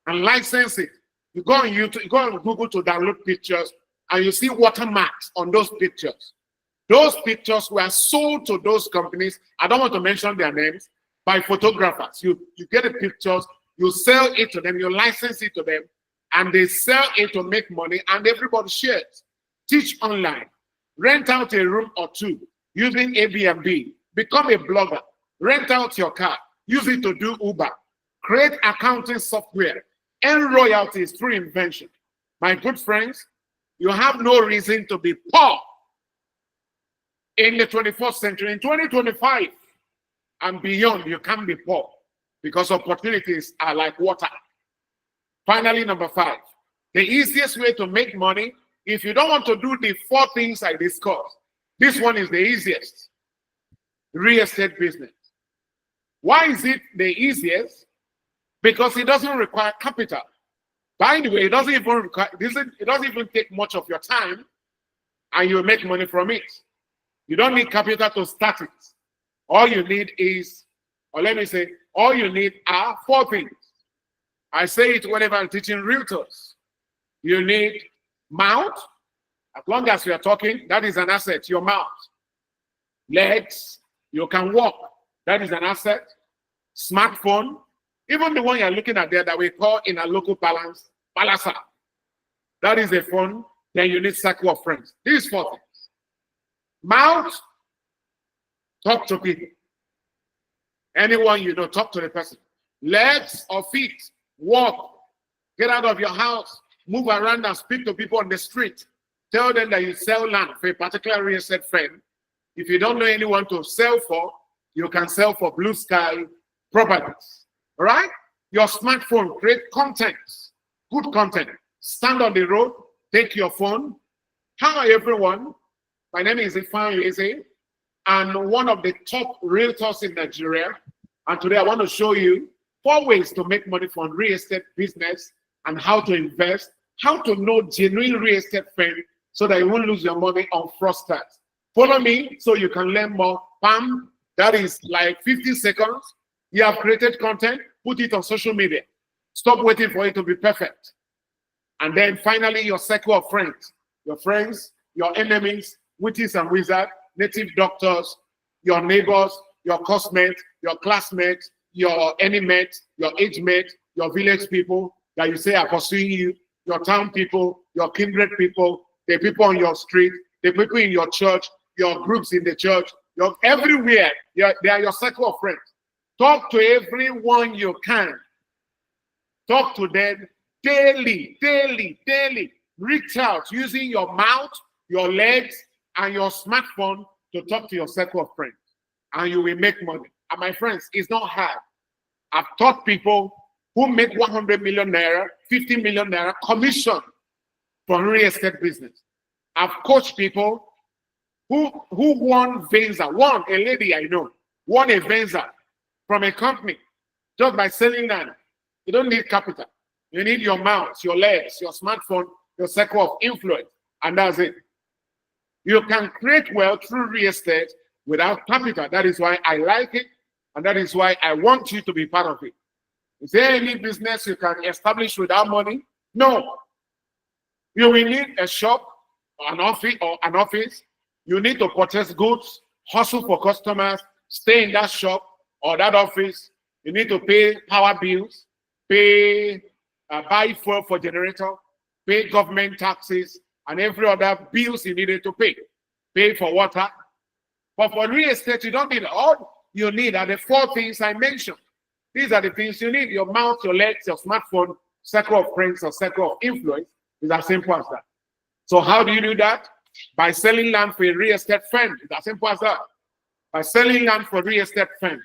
and license it. You go on YouTube, you go on Google to download pictures, and you see watermarks on those pictures. Those pictures were sold to those companies. I don't want to mention their names, by photographers. You get the pictures, you sell it to them, you license it to them, and they sell it to make money, and everybody shares. Teach online. Rent out a room or two using Airbnb. Become a blogger. Rent out your car. Use it to do Uber. Create accounting software. Earn royalties through invention. My good friends, you have no reason to be poor in the 21st century. In 2025 and beyond, you can't be poor because opportunities are like water. Finally, number 5, the easiest way to make money, if you don't want to do the 4 things I discussed, this one is the easiest. Real estate business. Why is it the easiest? Because it doesn't require capital. By the way, it doesn't even take much of your time, and you make money from it. You don't need capital to start it. All you need is, or let me say, all you need are 4 things. I say it whenever I'm teaching realtors. You need mouth. As long as you are talking, that is an asset, your mouth. Legs, you can walk. That is an asset. Smartphone, even the one you're looking at there that we call in a local balance, balasa. That is a phone. Then you need circle of friends. These 4 things. Mouth, talk to people. Anyone you know, talk to the person. Legs or feet, walk. Get out of your house. Move around and speak to people on the street. Tell them that you sell land for a particular real estate firm. If you don't know anyone to sell for, you can sell for blue sky properties. All right? Your smartphone, create content, good content. Stand on the road, take your phone. Hi, everyone. My name is Ifeanyi, and one of the top realtors in Nigeria. And today I want to show you 4 ways to make money from real estate business and how to invest, how to know genuine real estate firm so that you won't lose your money on fraudsters. Follow me so you can learn more. Bam, that is like 15 seconds. You have created content, put it on social media. Stop waiting for it to be perfect. And then finally, your circle of friends, your enemies, witches and wizards, native doctors, your neighbors, your classmates, your classmates, your enemies, your age mates, your village people that you say are pursuing you, your town people, your kindred people, the people on your street, the people in your church, your groups in the church, everywhere. They are your circle of friends. Talk to everyone you can. Talk to them daily. Reach out using your mouth, your legs, and your smartphone to talk to your circle of friends. And you will make money. And my friends, it's not hard. I've taught people who make 100 million naira, 50 million naira commission from real estate business. I've coached people who won Venza. A lady I know, won a Venza from a company just by selling land. You don't need capital. You need your mouth, your legs, your smartphone, your circle of influence, and that's it. You can create wealth through real estate without capital. That is why I like it, and that is why I want you to be part of it. Is there any business you can establish without money? No. You will need a shop or an office. You need to purchase goods, hustle for customers, stay in that shop or that office. You need to pay power bills, buy fuel for generator, pay government taxes, and every other bills you needed to pay. pay for water. But for real estate, you don't need all you need are the 4 things I mentioned. These are the things you need: your mouth, your legs, your smartphone, circle of friends, or circle of influence. It's as simple as that. So how do you do that? By selling land for a real estate firm. It's as simple as that. By selling land for real estate firms.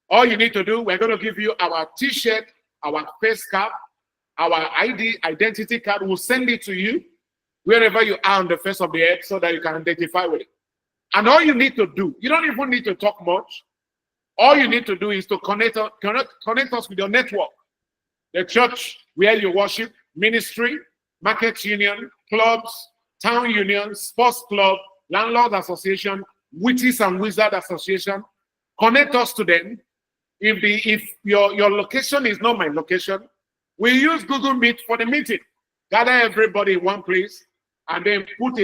All you need to do, we're going to give you our t-shirt, our face cap, our identity card. We'll send it to you wherever you are on the face of the earth so that you can identify with it. And all you need to do, you don't even need to talk much. All you need to do is to connect us with your network. The church where you worship, ministry, market union, clubs, town union, sports club, landlord association, witches and wizard association. Connect us to them. If your location is not my location, we use Google Meet for the meeting. Gather everybody in one place and then put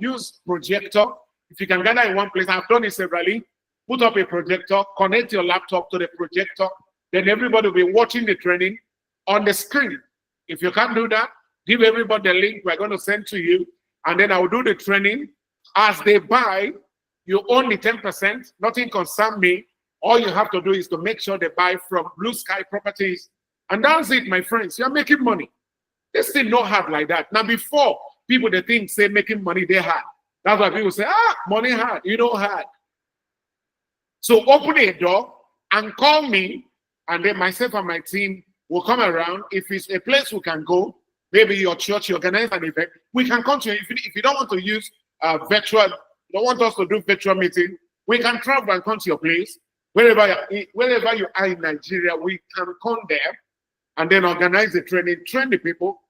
use projector. If you can gather in one place, I've done it severally. Put up a projector, connect your laptop to the projector, then everybody will be watching the training on the screen. If you can't do that, give everybody the link we're going to send to you, and then I will do the training. As they buy, you own the 10%. Nothing concerns me. All you have to do is to make sure they buy from Blue Sky Properties. And that's it, my friends. You're making money. This thing not hard like that. Now, before, people, they think, say, making money, they hard. That's why people say, money hard. You know hard. So open a door and call me, and then myself and my team will come around. If it's a place we can go, maybe your church, you organize an event, we can come to you. If you don't want to use virtual, don't want us to do virtual meeting, we can travel and come to your place. Wherever you are in Nigeria, we can come there and then organize the training, train the people.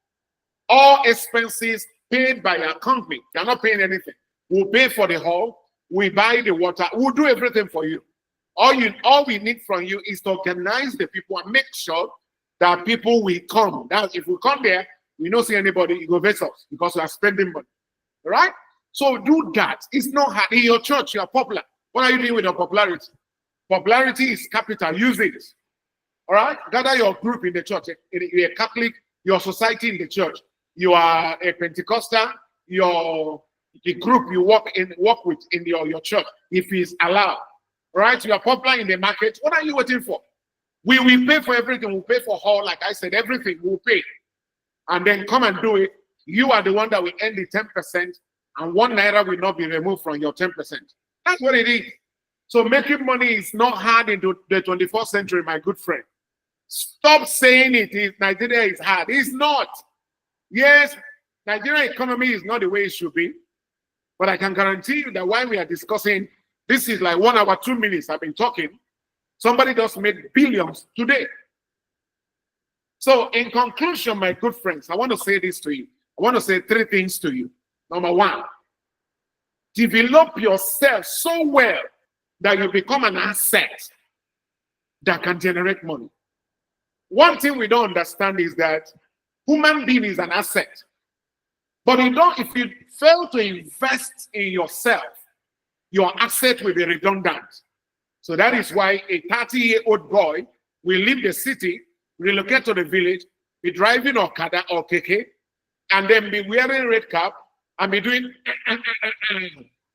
All expenses paid by our company. You're not paying anything. We'll pay for the hall. We buy the water. We'll do everything for you. All we need from you is to organize the people and make sure that people will come. Now, if we come there, we don't see anybody, you go visit us because we are spending money. All right? So do that. It's not hard. In your church, you are popular. What are you doing with your popularity? Popularity is capital. Use it. All right? Gather your group in the church. You're a Catholic, your society in the church. You are a Pentecostal, the group you work with in your church, if it's allowed. Right? You are popular in the market. What are you waiting for? We will pay for everything. We'll pay for hall, like I said, everything we'll pay. And then come and do it. You are the one that will earn the 10%, and 1 naira will not be removed from your 10%. That's what it is. So making money is not hard in the 21st century, my good friend. Stop saying Nigeria is hard. It's not. Yes, Nigerian economy is not the way it should be. But I can guarantee you that while we are discussing, this is like 1 hour, 2 minutes I've been talking. Somebody just made billions today. So in conclusion, my good friends, I want to say this to you. I want to say 3 things to you. Number 1, develop yourself so well that you become an asset that can generate money. One thing we don't understand is that human being is an asset. But if you fail to invest in yourself, your asset will be redundant. So that is why a 30-year-old boy will leave the city, relocate to the village, be driving Okada or Keke, and then be wearing red cap and be doing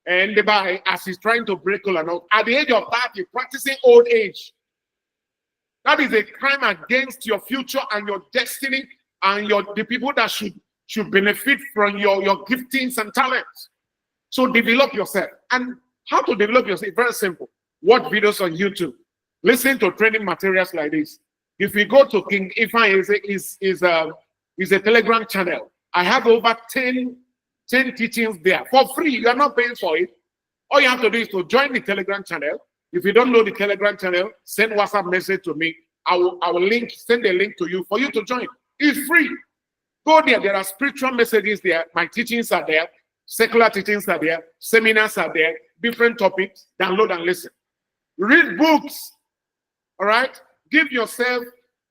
and the by as he's trying to break all and out. At the age of 30, practicing old age. That is a crime against your future and your destiny and the people that should benefit from your giftings and talents. So develop yourself. And how to develop yourself? Very simple. Watch videos on YouTube. Listen to training materials like this. If you go to King Ifeanyi, is a Telegram channel. I have over 10 teachings there for free. You are not paying for it. All you have to do is to join the Telegram channel. If you don't know the Telegram channel, send WhatsApp message to me. I will send a link to you for you to join. It's free. Go there. There are spiritual messages there. My teachings are there. Secular teachings are there. Seminars are there. Different topics. Download and listen. Read books. All right? Give yourself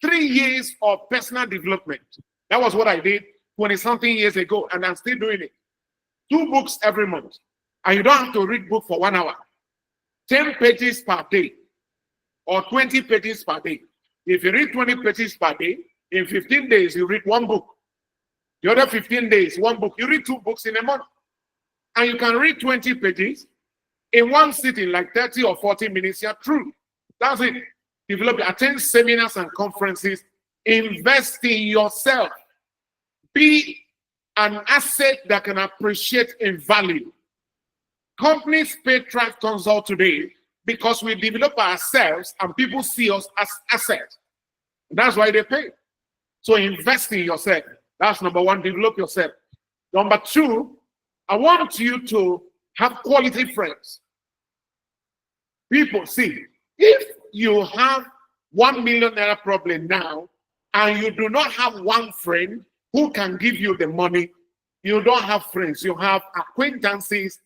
3 years of personal development. That was what I did 20-something years ago, and I'm still doing it. 2 books every month. And you don't have to read book for 1 hour. 10 pages per day or 20 pages per day. If you read 20 pages per day, in 15 days, you read 1 book. The other 15 days, 1 book. You read 2 books in a month. and you can read 20 pages in one sitting, like 30 or 40 minutes, you're through. That's it. Develop, attend seminars and conferences, invest in yourself. Be an asset that can appreciate in value. Companies pay Thrive Consult today because we develop ourselves and people see us as assets. That's why they pay. So invest in yourself. That's number one, develop yourself. Number two, I want you to have quality friends. People, see, if you have 1 million naira problem now and you do not have one friend who can give you the money, you don't have friends. You have acquaintances,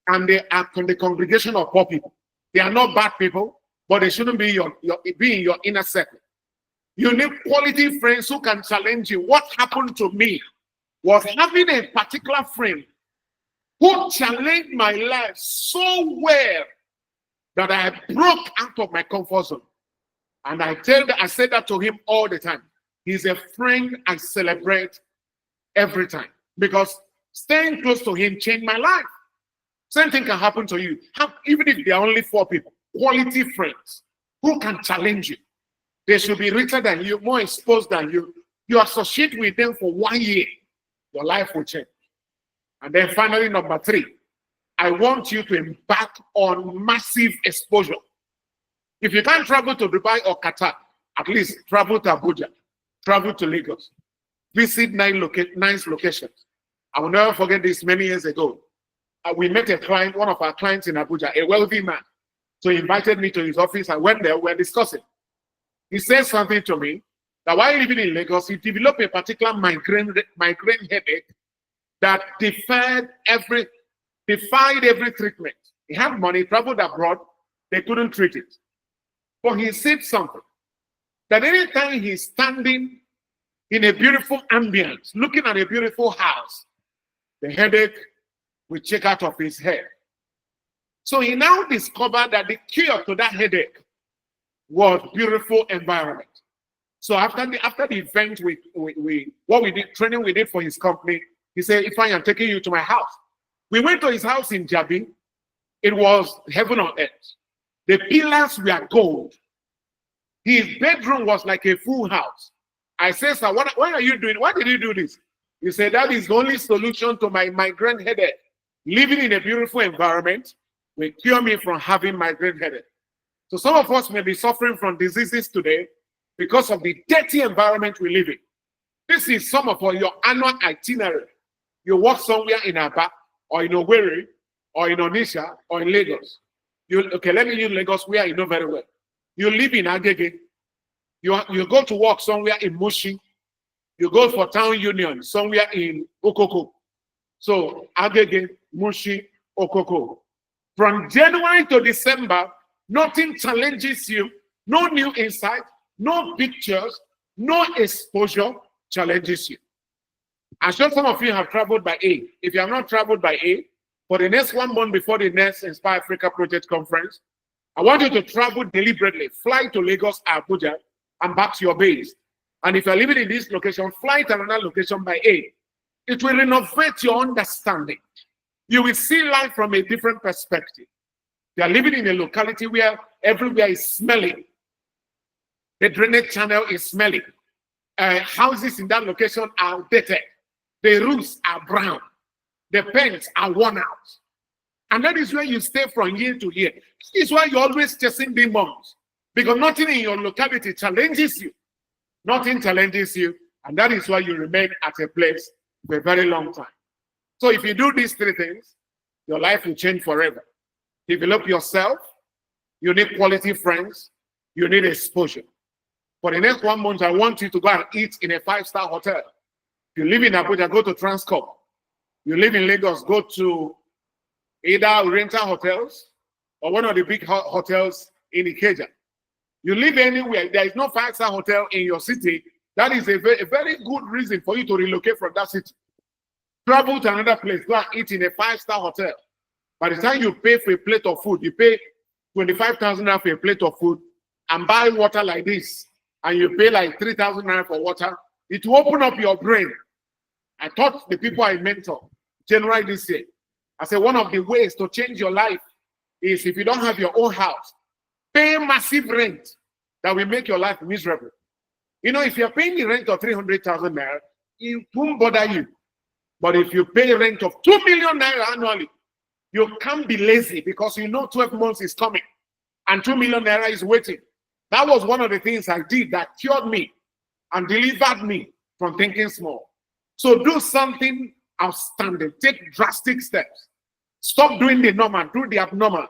and they are from the congregation of poor people. They are not bad people, but they shouldn't be be in your inner circle. You need quality friends who can challenge you. What happened to me was having a particular friend who challenged my life so well that I broke out of my comfort zone. And I said that to him all the time. He's a friend I celebrate every time, because staying close to him changed my life. Same thing can happen to you. Even if there are only 4 people, quality friends who can challenge you. They should be richer than you, more exposed than you. You associate with them for 1 year, your life will change. And then finally, number 3, I want you to embark on massive exposure. If you can't travel to Dubai or Qatar, at least travel to Abuja, travel to Lagos, visit 9 locations. I will never forget this many years ago. We met a client, one of our clients in Abuja, a wealthy man. So he invited me to his office. I went there, we were discussing. He said something to me that while living in Lagos, he developed a particular migraine headache that defied every treatment. He had money, traveled abroad, they couldn't treat it. But he said something, that anytime he's standing in a beautiful ambience, looking at a beautiful house, the headache will check out of his head. So he now discovered that the cure to that headache was beautiful environment. So after the event, training we did for his company, he said, Ifeanyi, I'm taking you to my house. We went to his house in Jabi. It was heaven on earth. The pillars were gold. His bedroom was like a full house. I said, sir, what are you doing? Why did you do this? He said, that is the only solution to my migraine headache. Living in a beautiful environment will cure me from having migraine headache. So some of us may be suffering from diseases today because of the dirty environment we live in. This is some of your annual itinerary. You walk somewhere in Aba, or in Owerri, or in Onitsha, or in Lagos. Okay, let me use Lagos, where you know very well. You live in Agege. You go to work somewhere in Mushi. You go for town union somewhere in Okoko. So Agege, Mushi, Okoko. From January to December, nothing challenges you. No new insight, no pictures, no exposure challenges you. I'm sure some of you have traveled by A. If you have not traveled by A, for the next 1 month before the next Inspire Africa Project Conference, I want you to travel deliberately. Fly to Lagos, Abuja, and back to your base. And if you're living in this location, fly to another location by A. It will renovate your understanding. You will see life from a different perspective. You are living in a locality where everywhere is smelling. The drainage channel is smelling. Houses in that location are dated. The roofs are brown. The paints are worn out. And that is where you stay from year to year. This is why you're always chasing demons. Because nothing in your locality challenges you. Nothing challenges you. And that is why you remain at a place for a very long time. So if you do these 3 things, your life will change forever. Develop yourself. You need quality friends. You need exposure. For the next 1 month, I want you to go and eat in a 5-star hotel. If you live in Abuja, go to Transcorp. You live in Lagos, go to either rental hotels or one of the big hotels in Ikeja. You live anywhere, there is no 5-star hotel in your city. That is a very good reason for you to relocate from that city. Travel to another place, go and eat in a 5-star hotel. By the time you pay for a plate of food, you pay 25,000 naira for a plate of food and buy water like this, and you pay like 3,000 naira for water, it will open up your brain. I taught the people I mentor January this year. I said one of the ways to change your life is if you don't have your own house, pay massive rent that will make your life miserable. You know, if you're paying the rent of 300,000 naira, it won't bother you. But if you pay rent of 2 million naira annually, you can't be lazy because you know 12 months is coming and 2 million naira is waiting. That was one of the things I did that cured me and delivered me from thinking small. So do something outstanding. Take drastic steps. Stop doing the normal, do the abnormal.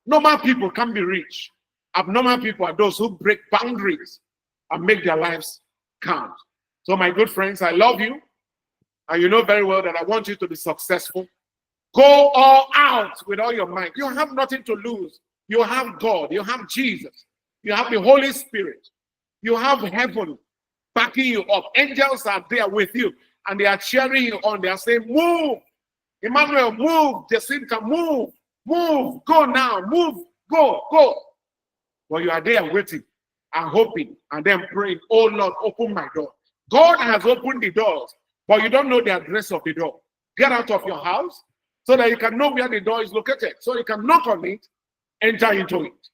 Normal people can be rich. Abnormal people are those who break boundaries and make their lives count. So my good friends, I love you. And you know very well that I want you to be successful. Go all out with all your might. You have nothing to lose. You have God. You have Jesus. You have the Holy Spirit. You have heaven backing you up. Angels are there with you. And they are cheering you on. They are saying, move. Emmanuel, move. Jacinta, move. Move. Go now. Move. Go. Go. Well, you are there waiting and hoping and then praying, oh Lord, open my door. God has opened the doors, but you don't know the address of the door. Get out of your house so that you can know where the door is located. So you can knock on it, enter into it,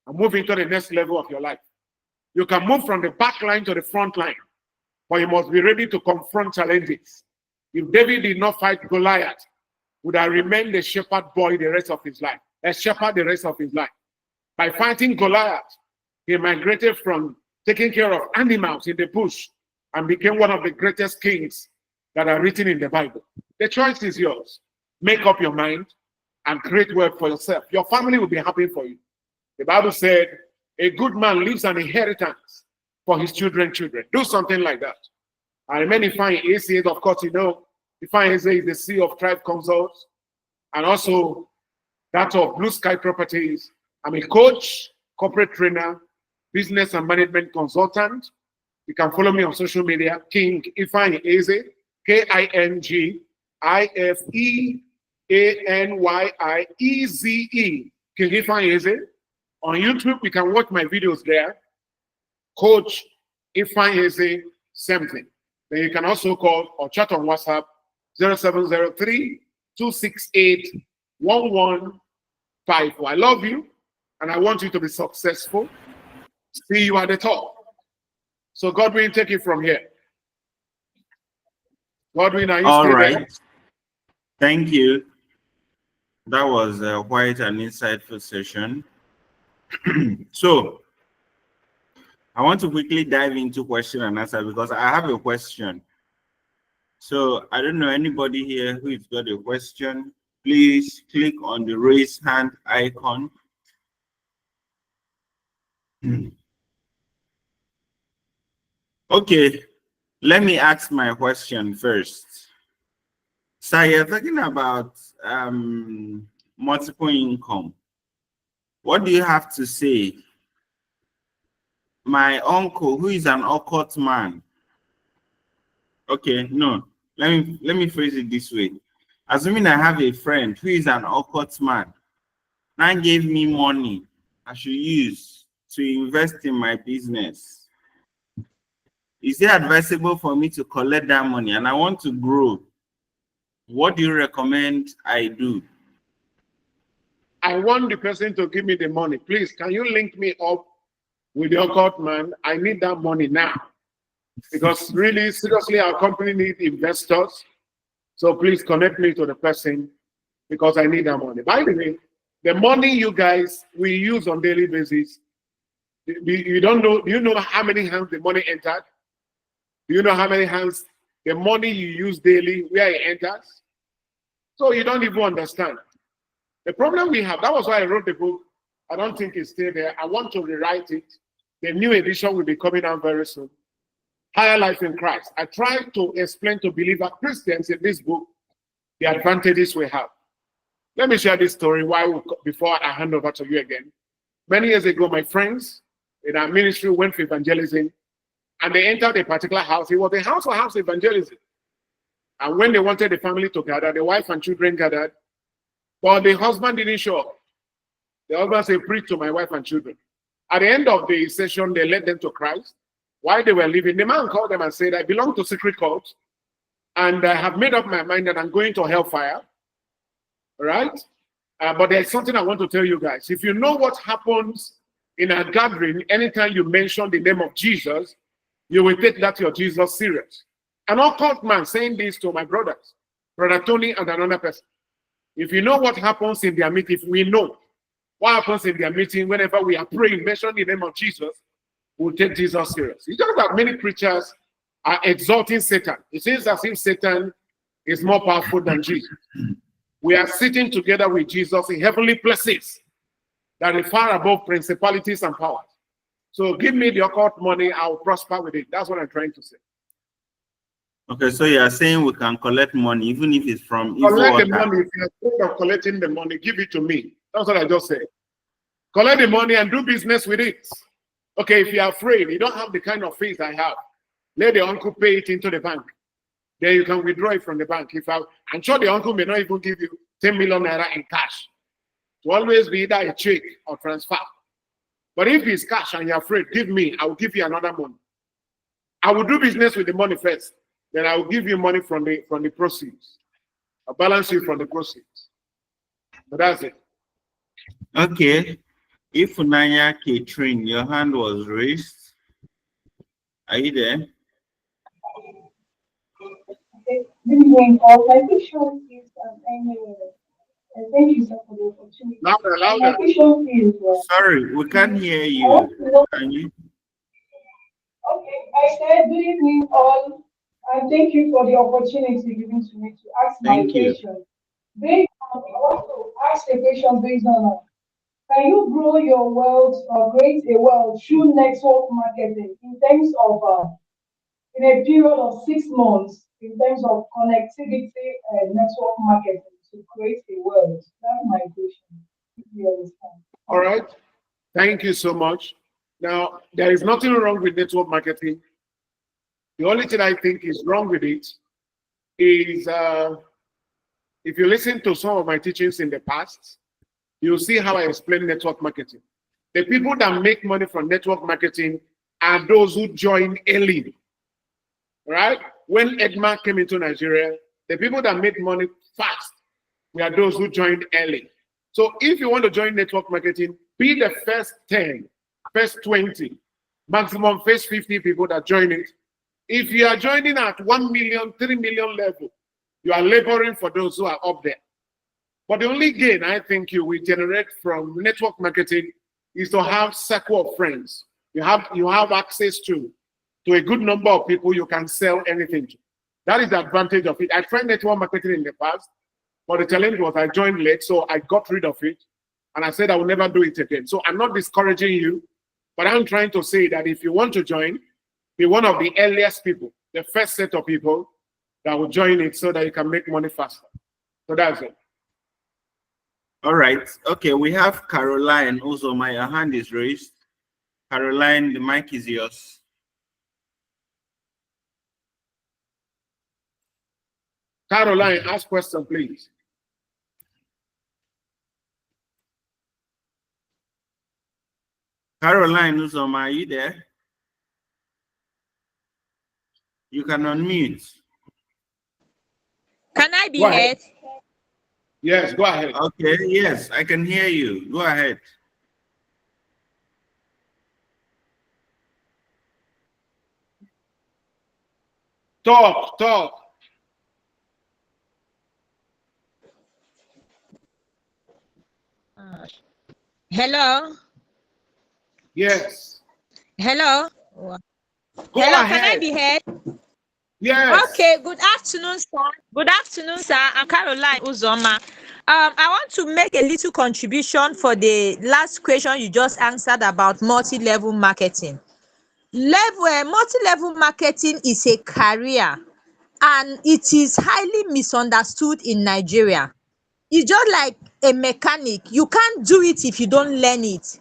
and move into the next level of your life. You can move from the back line to the front line, but you must be ready to confront challenges. If David did not fight Goliath, would have remained a shepherd boy the rest of his life, a shepherd the rest of his life. By fighting Goliath, he migrated from taking care of animals in the bush and became one of the greatest kings that are written in the Bible. The choice is yours. Make up your mind and create wealth for yourself. Your family will be happy for you. The Bible said, a good man leaves an inheritance for his children. Do something like that. I remember Ifeanyi, of course, you know, Ifeanyi is the CEO of Tribe Consults and also that of Blue Sky Properties. I'm a coach, corporate trainer, business and management consultant. You can follow me on social media, King Ifeanyi Eze, KINGIFEANYIEZE, King Ifeanyi Eze. On YouTube, you can watch my videos there. Coach Ifeanyi Eze, same thing. Then you can also call or chat on WhatsApp 0703-268-1154. I love you and I want you to be successful. See you at the top. So Godwin, take it from here. Godwin, are you all still right? There? Thank you. That was quite an insightful session. So I want to quickly dive into question and answer because I have a question. So I don't know anybody here who has got a question. Please click on the raise hand icon. Okay, let me ask my question first. So you're talking about multiple income. What do you have to say? My uncle, who is an occult man. Okay, no, let me phrase it this way. Assuming I have a friend who is an occult man, and gave me money I should use to invest in my business. Is it advisable for me to collect that money and I want to grow? What do you recommend I do? I want the person to give me the money. Please, can you link me up with the occult man? I need that money now. Because really, seriously, our company needs investors. So please connect me to the person because I need that money. By the way, the money you guys we use on daily basis, you don't know, do you know how many hands the money entered? Do you know how many hands the money you use daily, where it enters? So you don't even understand. The problem we have, that was why I wrote the book. I don't think it's still there. I want to rewrite it. The new edition will be coming out very soon. Higher Life in Christ. I tried to explain to believer Christians in this book the advantages we have. Let me share this story before I hand over to you again. Many years ago, my friends in our ministry went for evangelism and they entered a particular house. It was a house-to-house evangelism. And when they wanted the family to gather, the wife and children gathered, but the husband didn't show up. The husband said, preach to my wife and children. At the end of the session, they led them to Christ. While they were leaving, the man called them and said, I belong to secret cult, and I have made up my mind that I'm going to hellfire. All right? But there's something I want to tell you guys. If you know what happens in a gathering, anytime you mention the name of Jesus, you will take that your Jesus serious. An occult man saying this to my brothers, Brother Tony and another person. If you know what happens in their meeting, if we know what happens in their meeting, whenever we are praying, mention the name of Jesus, we'll take Jesus serious. It's just that many preachers are exalting Satan. It seems as if Satan is more powerful than Jesus. We are sitting together with Jesus in heavenly places that are far above principalities and powers. So give me the occult money, I'll prosper with it. That's what I'm trying to say. Okay, so you are saying we can collect money even if it's from evil Collect the water. money. If you're afraid of collecting the money, give it to me. That's what I just said. Collect the money and do business with it. Okay, if you're afraid, you don't have the kind of faith I have, let the uncle pay it into the bank. Then you can withdraw it from the bank. I'm sure the uncle may not even give you 10 million naira in cash. It will always be either a check or transfer. But if it's cash and you're afraid, give me, I will give you another money. I will do business with the money first. Then I will give you money from the proceeds. I'll balance you from the proceeds. But that's it. Okay. If Nanya Catherine, your hand was raised. Are you there? Good evening. My question is, thank you, sir, for the opportunity. Louder, My louder. question is, Sorry, we can't hear I you. want to know. Can you? Okay, I said good evening, all, and thank you for the opportunity given to me to ask my Thank you. question. I want to ask a question based on can you grow your wealth or create a wealth through network marketing in terms of in a period of 6 months in terms of connectivity and network marketing to create a wealth? That's my question. If you understand. All right. Thank you so much. Now, there is nothing wrong with network marketing. The only thing I think is wrong with it is if you listen to some of my teachings in the past, you'll see how I explain network marketing. The people that make money from network marketing are those who join early. Right? When Edma came into Nigeria, the people that made money fast were those who joined early. So if you want to join network marketing, be the first 10, first 20, maximum first 50 people that join it. If you are joining at 1 million, 3 million level, you are laboring for those who are up there. But the only gain I think you will generate from network marketing is to have circle of friends. You have access to a good number of people you can sell anything to. That is the advantage of it. I tried network marketing in the past, but the challenge was I joined late, so I got rid of it. And I said I will never do it again. So I'm not discouraging you, but I'm trying to say that if you want to join, be one of the earliest people, the first set of people that will join it so that you can make money faster. So that's it. All right. Okay, we have Caroline Uzoma. Your hand is raised. Caroline, the mic is yours. Caroline, ask question, please. Caroline Uzoma, are you there? You can unmute. Can I be Go ahead. heard? Yes, go ahead. Okay, yes, I can hear you. Go ahead. Talk. Hello? Yes. Hello? Go Hello, ahead. can I be heard? Yes. Okay, good afternoon, sir. Good afternoon, sir. I'm Caroline Uzoma. I want to make a little contribution for the last question you just answered about multi-level marketing. Multi-level marketing is a career and it is highly misunderstood in Nigeria. It's just like a mechanic. You can't do it if you don't learn it.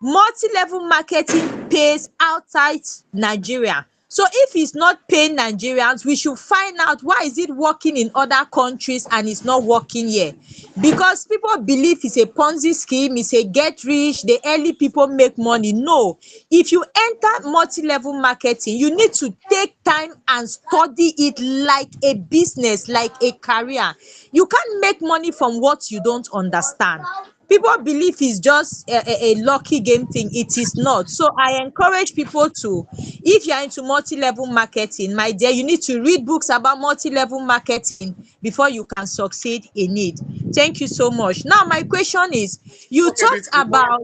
Multi-level marketing pays outside Nigeria. So if it's not paying Nigerians, we should find out why is it working in other countries and it's not working here. Because people believe it's a Ponzi scheme, it's a get rich, the early people make money. No, if you enter multi-level marketing, you need to take time and study it like a business, like a career. You can't make money from what you don't understand. People believe it's just a lucky game thing. It is not. So I encourage people to, if you are into multi-level marketing, my dear, you need to read books about multi-level marketing before you can succeed in it. Thank you so much. Now my question is, you Okay, talked about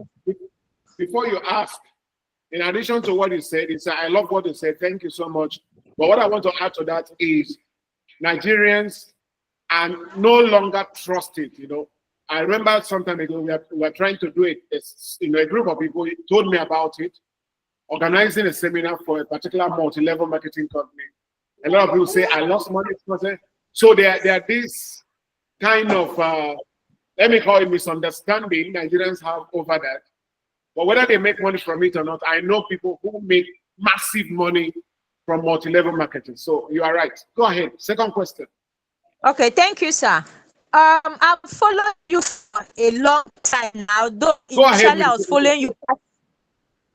before you ask, in addition to what you said, I love what you said. Thank you so much. But what I want to add to that is Nigerians are no longer trusted. I remember some time ago we were trying to do it. A group of people told me about it, organizing a seminar for a particular multi-level marketing company. A lot of people say, I lost money. So there are this kind of, let me call it misunderstanding Nigerians have over that. But whether they make money from it or not, I know people who make massive money from multi-level marketing. So you are right. Go ahead. Second question. Okay, thank you, sir. I've followed you for a long time now, though Go ahead initially I was with following you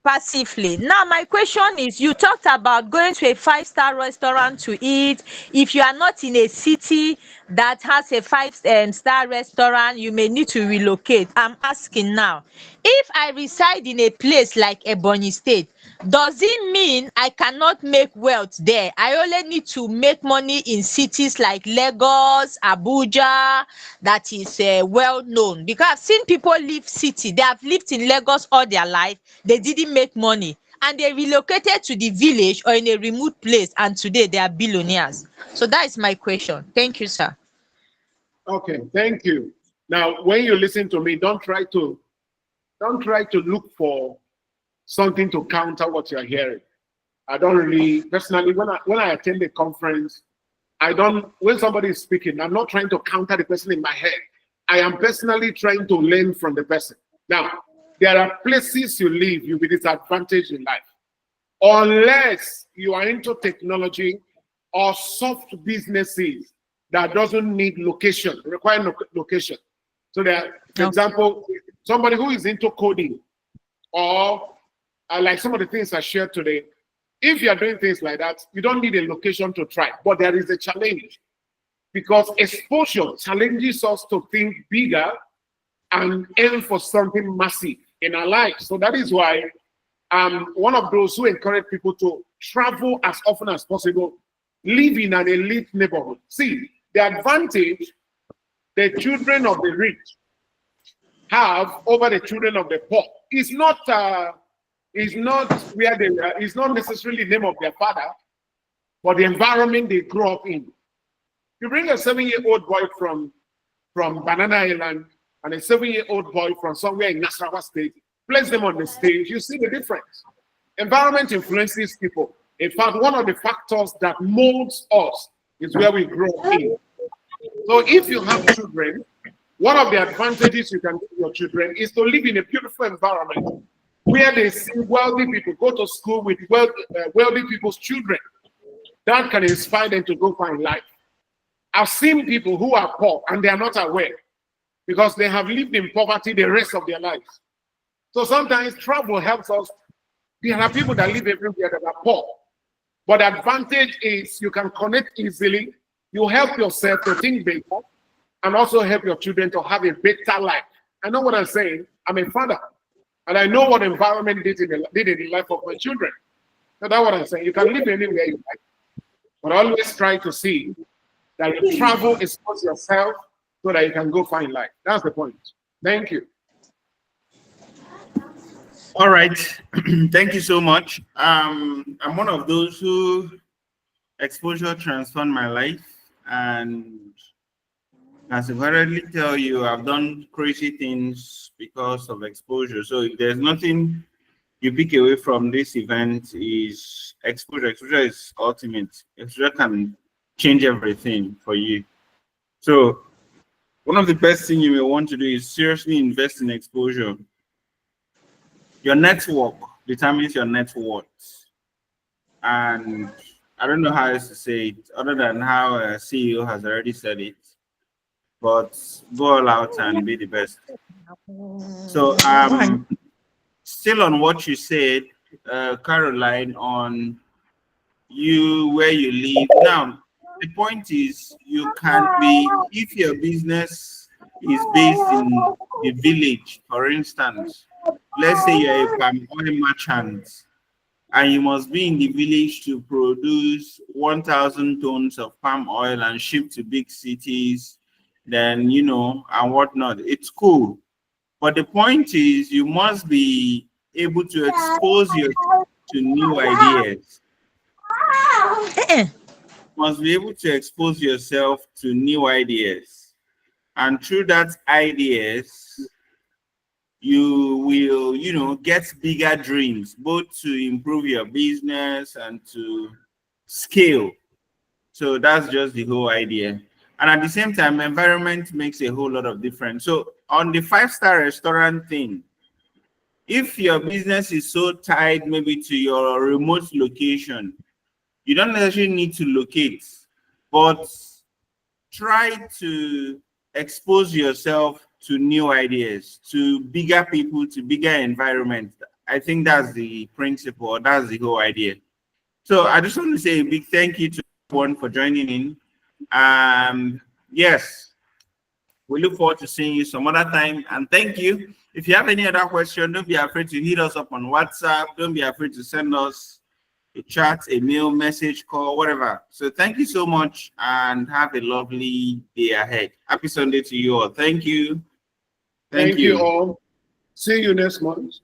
passively. Now my question is, you talked about going to a 5-star restaurant to eat. If you are not in a city that has a 5-star restaurant, you may need to relocate. I'm asking now, if I reside in a place like Ebonyi State, does it mean I cannot make wealth there? I only need to make money in cities like Lagos, Abuja, that is well known? Because I've seen people leave city, they have lived in Lagos all their life, they didn't make money, and they relocated to the village or in a remote place, and today they are billionaires. So that is my question. Thank you, sir. Okay, thank you. Now, when you listen to me, don't try to look for something to counter what you're hearing. I don't really personally, when I attend a conference, when somebody is speaking, I'm not trying to counter the person in my head. I am personally trying to learn from the person. Now, there are places you live, you'll be disadvantaged in life. Unless you are into technology or soft businesses that doesn't need location, require location. So there, for example, somebody who is into coding or like some of the things I shared today, if you are doing things like that, you don't need a location to try, but there is a challenge because exposure challenges us to think bigger and aim for something massive in our lives. So that is why I'm one of those who encourage people to travel as often as possible, live in an elite neighborhood. See, the advantage the children of the rich have over the children of the poor is not where they are, it's not necessarily the name of their father, but the environment they grew up in. You bring a 7-year-old boy from Banana Island and a 7-year-old boy from somewhere in Nasarawa State, place them on the stage, you see the difference. Environment influences people. In fact, one of the factors that molds us is where we grow up in. So if you have children, one of the advantages you can give your children is to live in a beautiful environment where they see wealthy people, go to school with wealthy people's children. That can inspire them to go find life. I've seen people who are poor and they are not aware because they have lived in poverty the rest of their lives. So sometimes travel helps us. There are people that live everywhere that are poor. But the advantage is you can connect easily. You help yourself to think better and also help your children to have a better life. I know what I'm saying. I'm a father. And I know what environment did in the life of my children. So that's what I'm saying. You can live anywhere you like. But always try to see that you travel, expose yourself so that you can go find life. That's the point. Thank you. All right. Thank you so much. I'm one of those who exposure transformed my life. And as I already tell you, I've done crazy things because of exposure. So if there's nothing you pick away from this event is exposure. Exposure is ultimate. Exposure can change everything for you. So one of the best things you may want to do is seriously invest in exposure. Your network determines your net worth. and I don't know how else to say it other than how CEO has already said it, but go all out and be the best. So still on what you said, Caroline, on you where you live. Now, the point is you can be, if your business is based in the village, for instance, let's say you're a palm oil merchant and you must be in the village to produce 1,000 tons of palm oil and ship to big cities, then, and whatnot. It's cool. But the point is you must be able to expose yourself to new ideas. Must be able to expose yourself to new ideas, and through that ideas you will get bigger dreams, both to improve your business and to scale. So that's just the whole idea. And at the same time, environment makes a whole lot of difference. So on the 5-star restaurant thing, if your business is so tied maybe to your remote location, you don't necessarily need to locate, but try to expose yourself to new ideas, to bigger people, to bigger environment. I think that's the principle, that's the whole idea. So I just want to say a big thank you to everyone for joining in. Yes, we look forward to seeing you some other time, and thank you. If you have any other question, don't be afraid to hit us up on WhatsApp. Don't be afraid to send us a chat, a mail, message, call, whatever. So thank you so much and have a lovely day ahead. Happy Sunday to you all. Thank you. Thank you all. See you next month.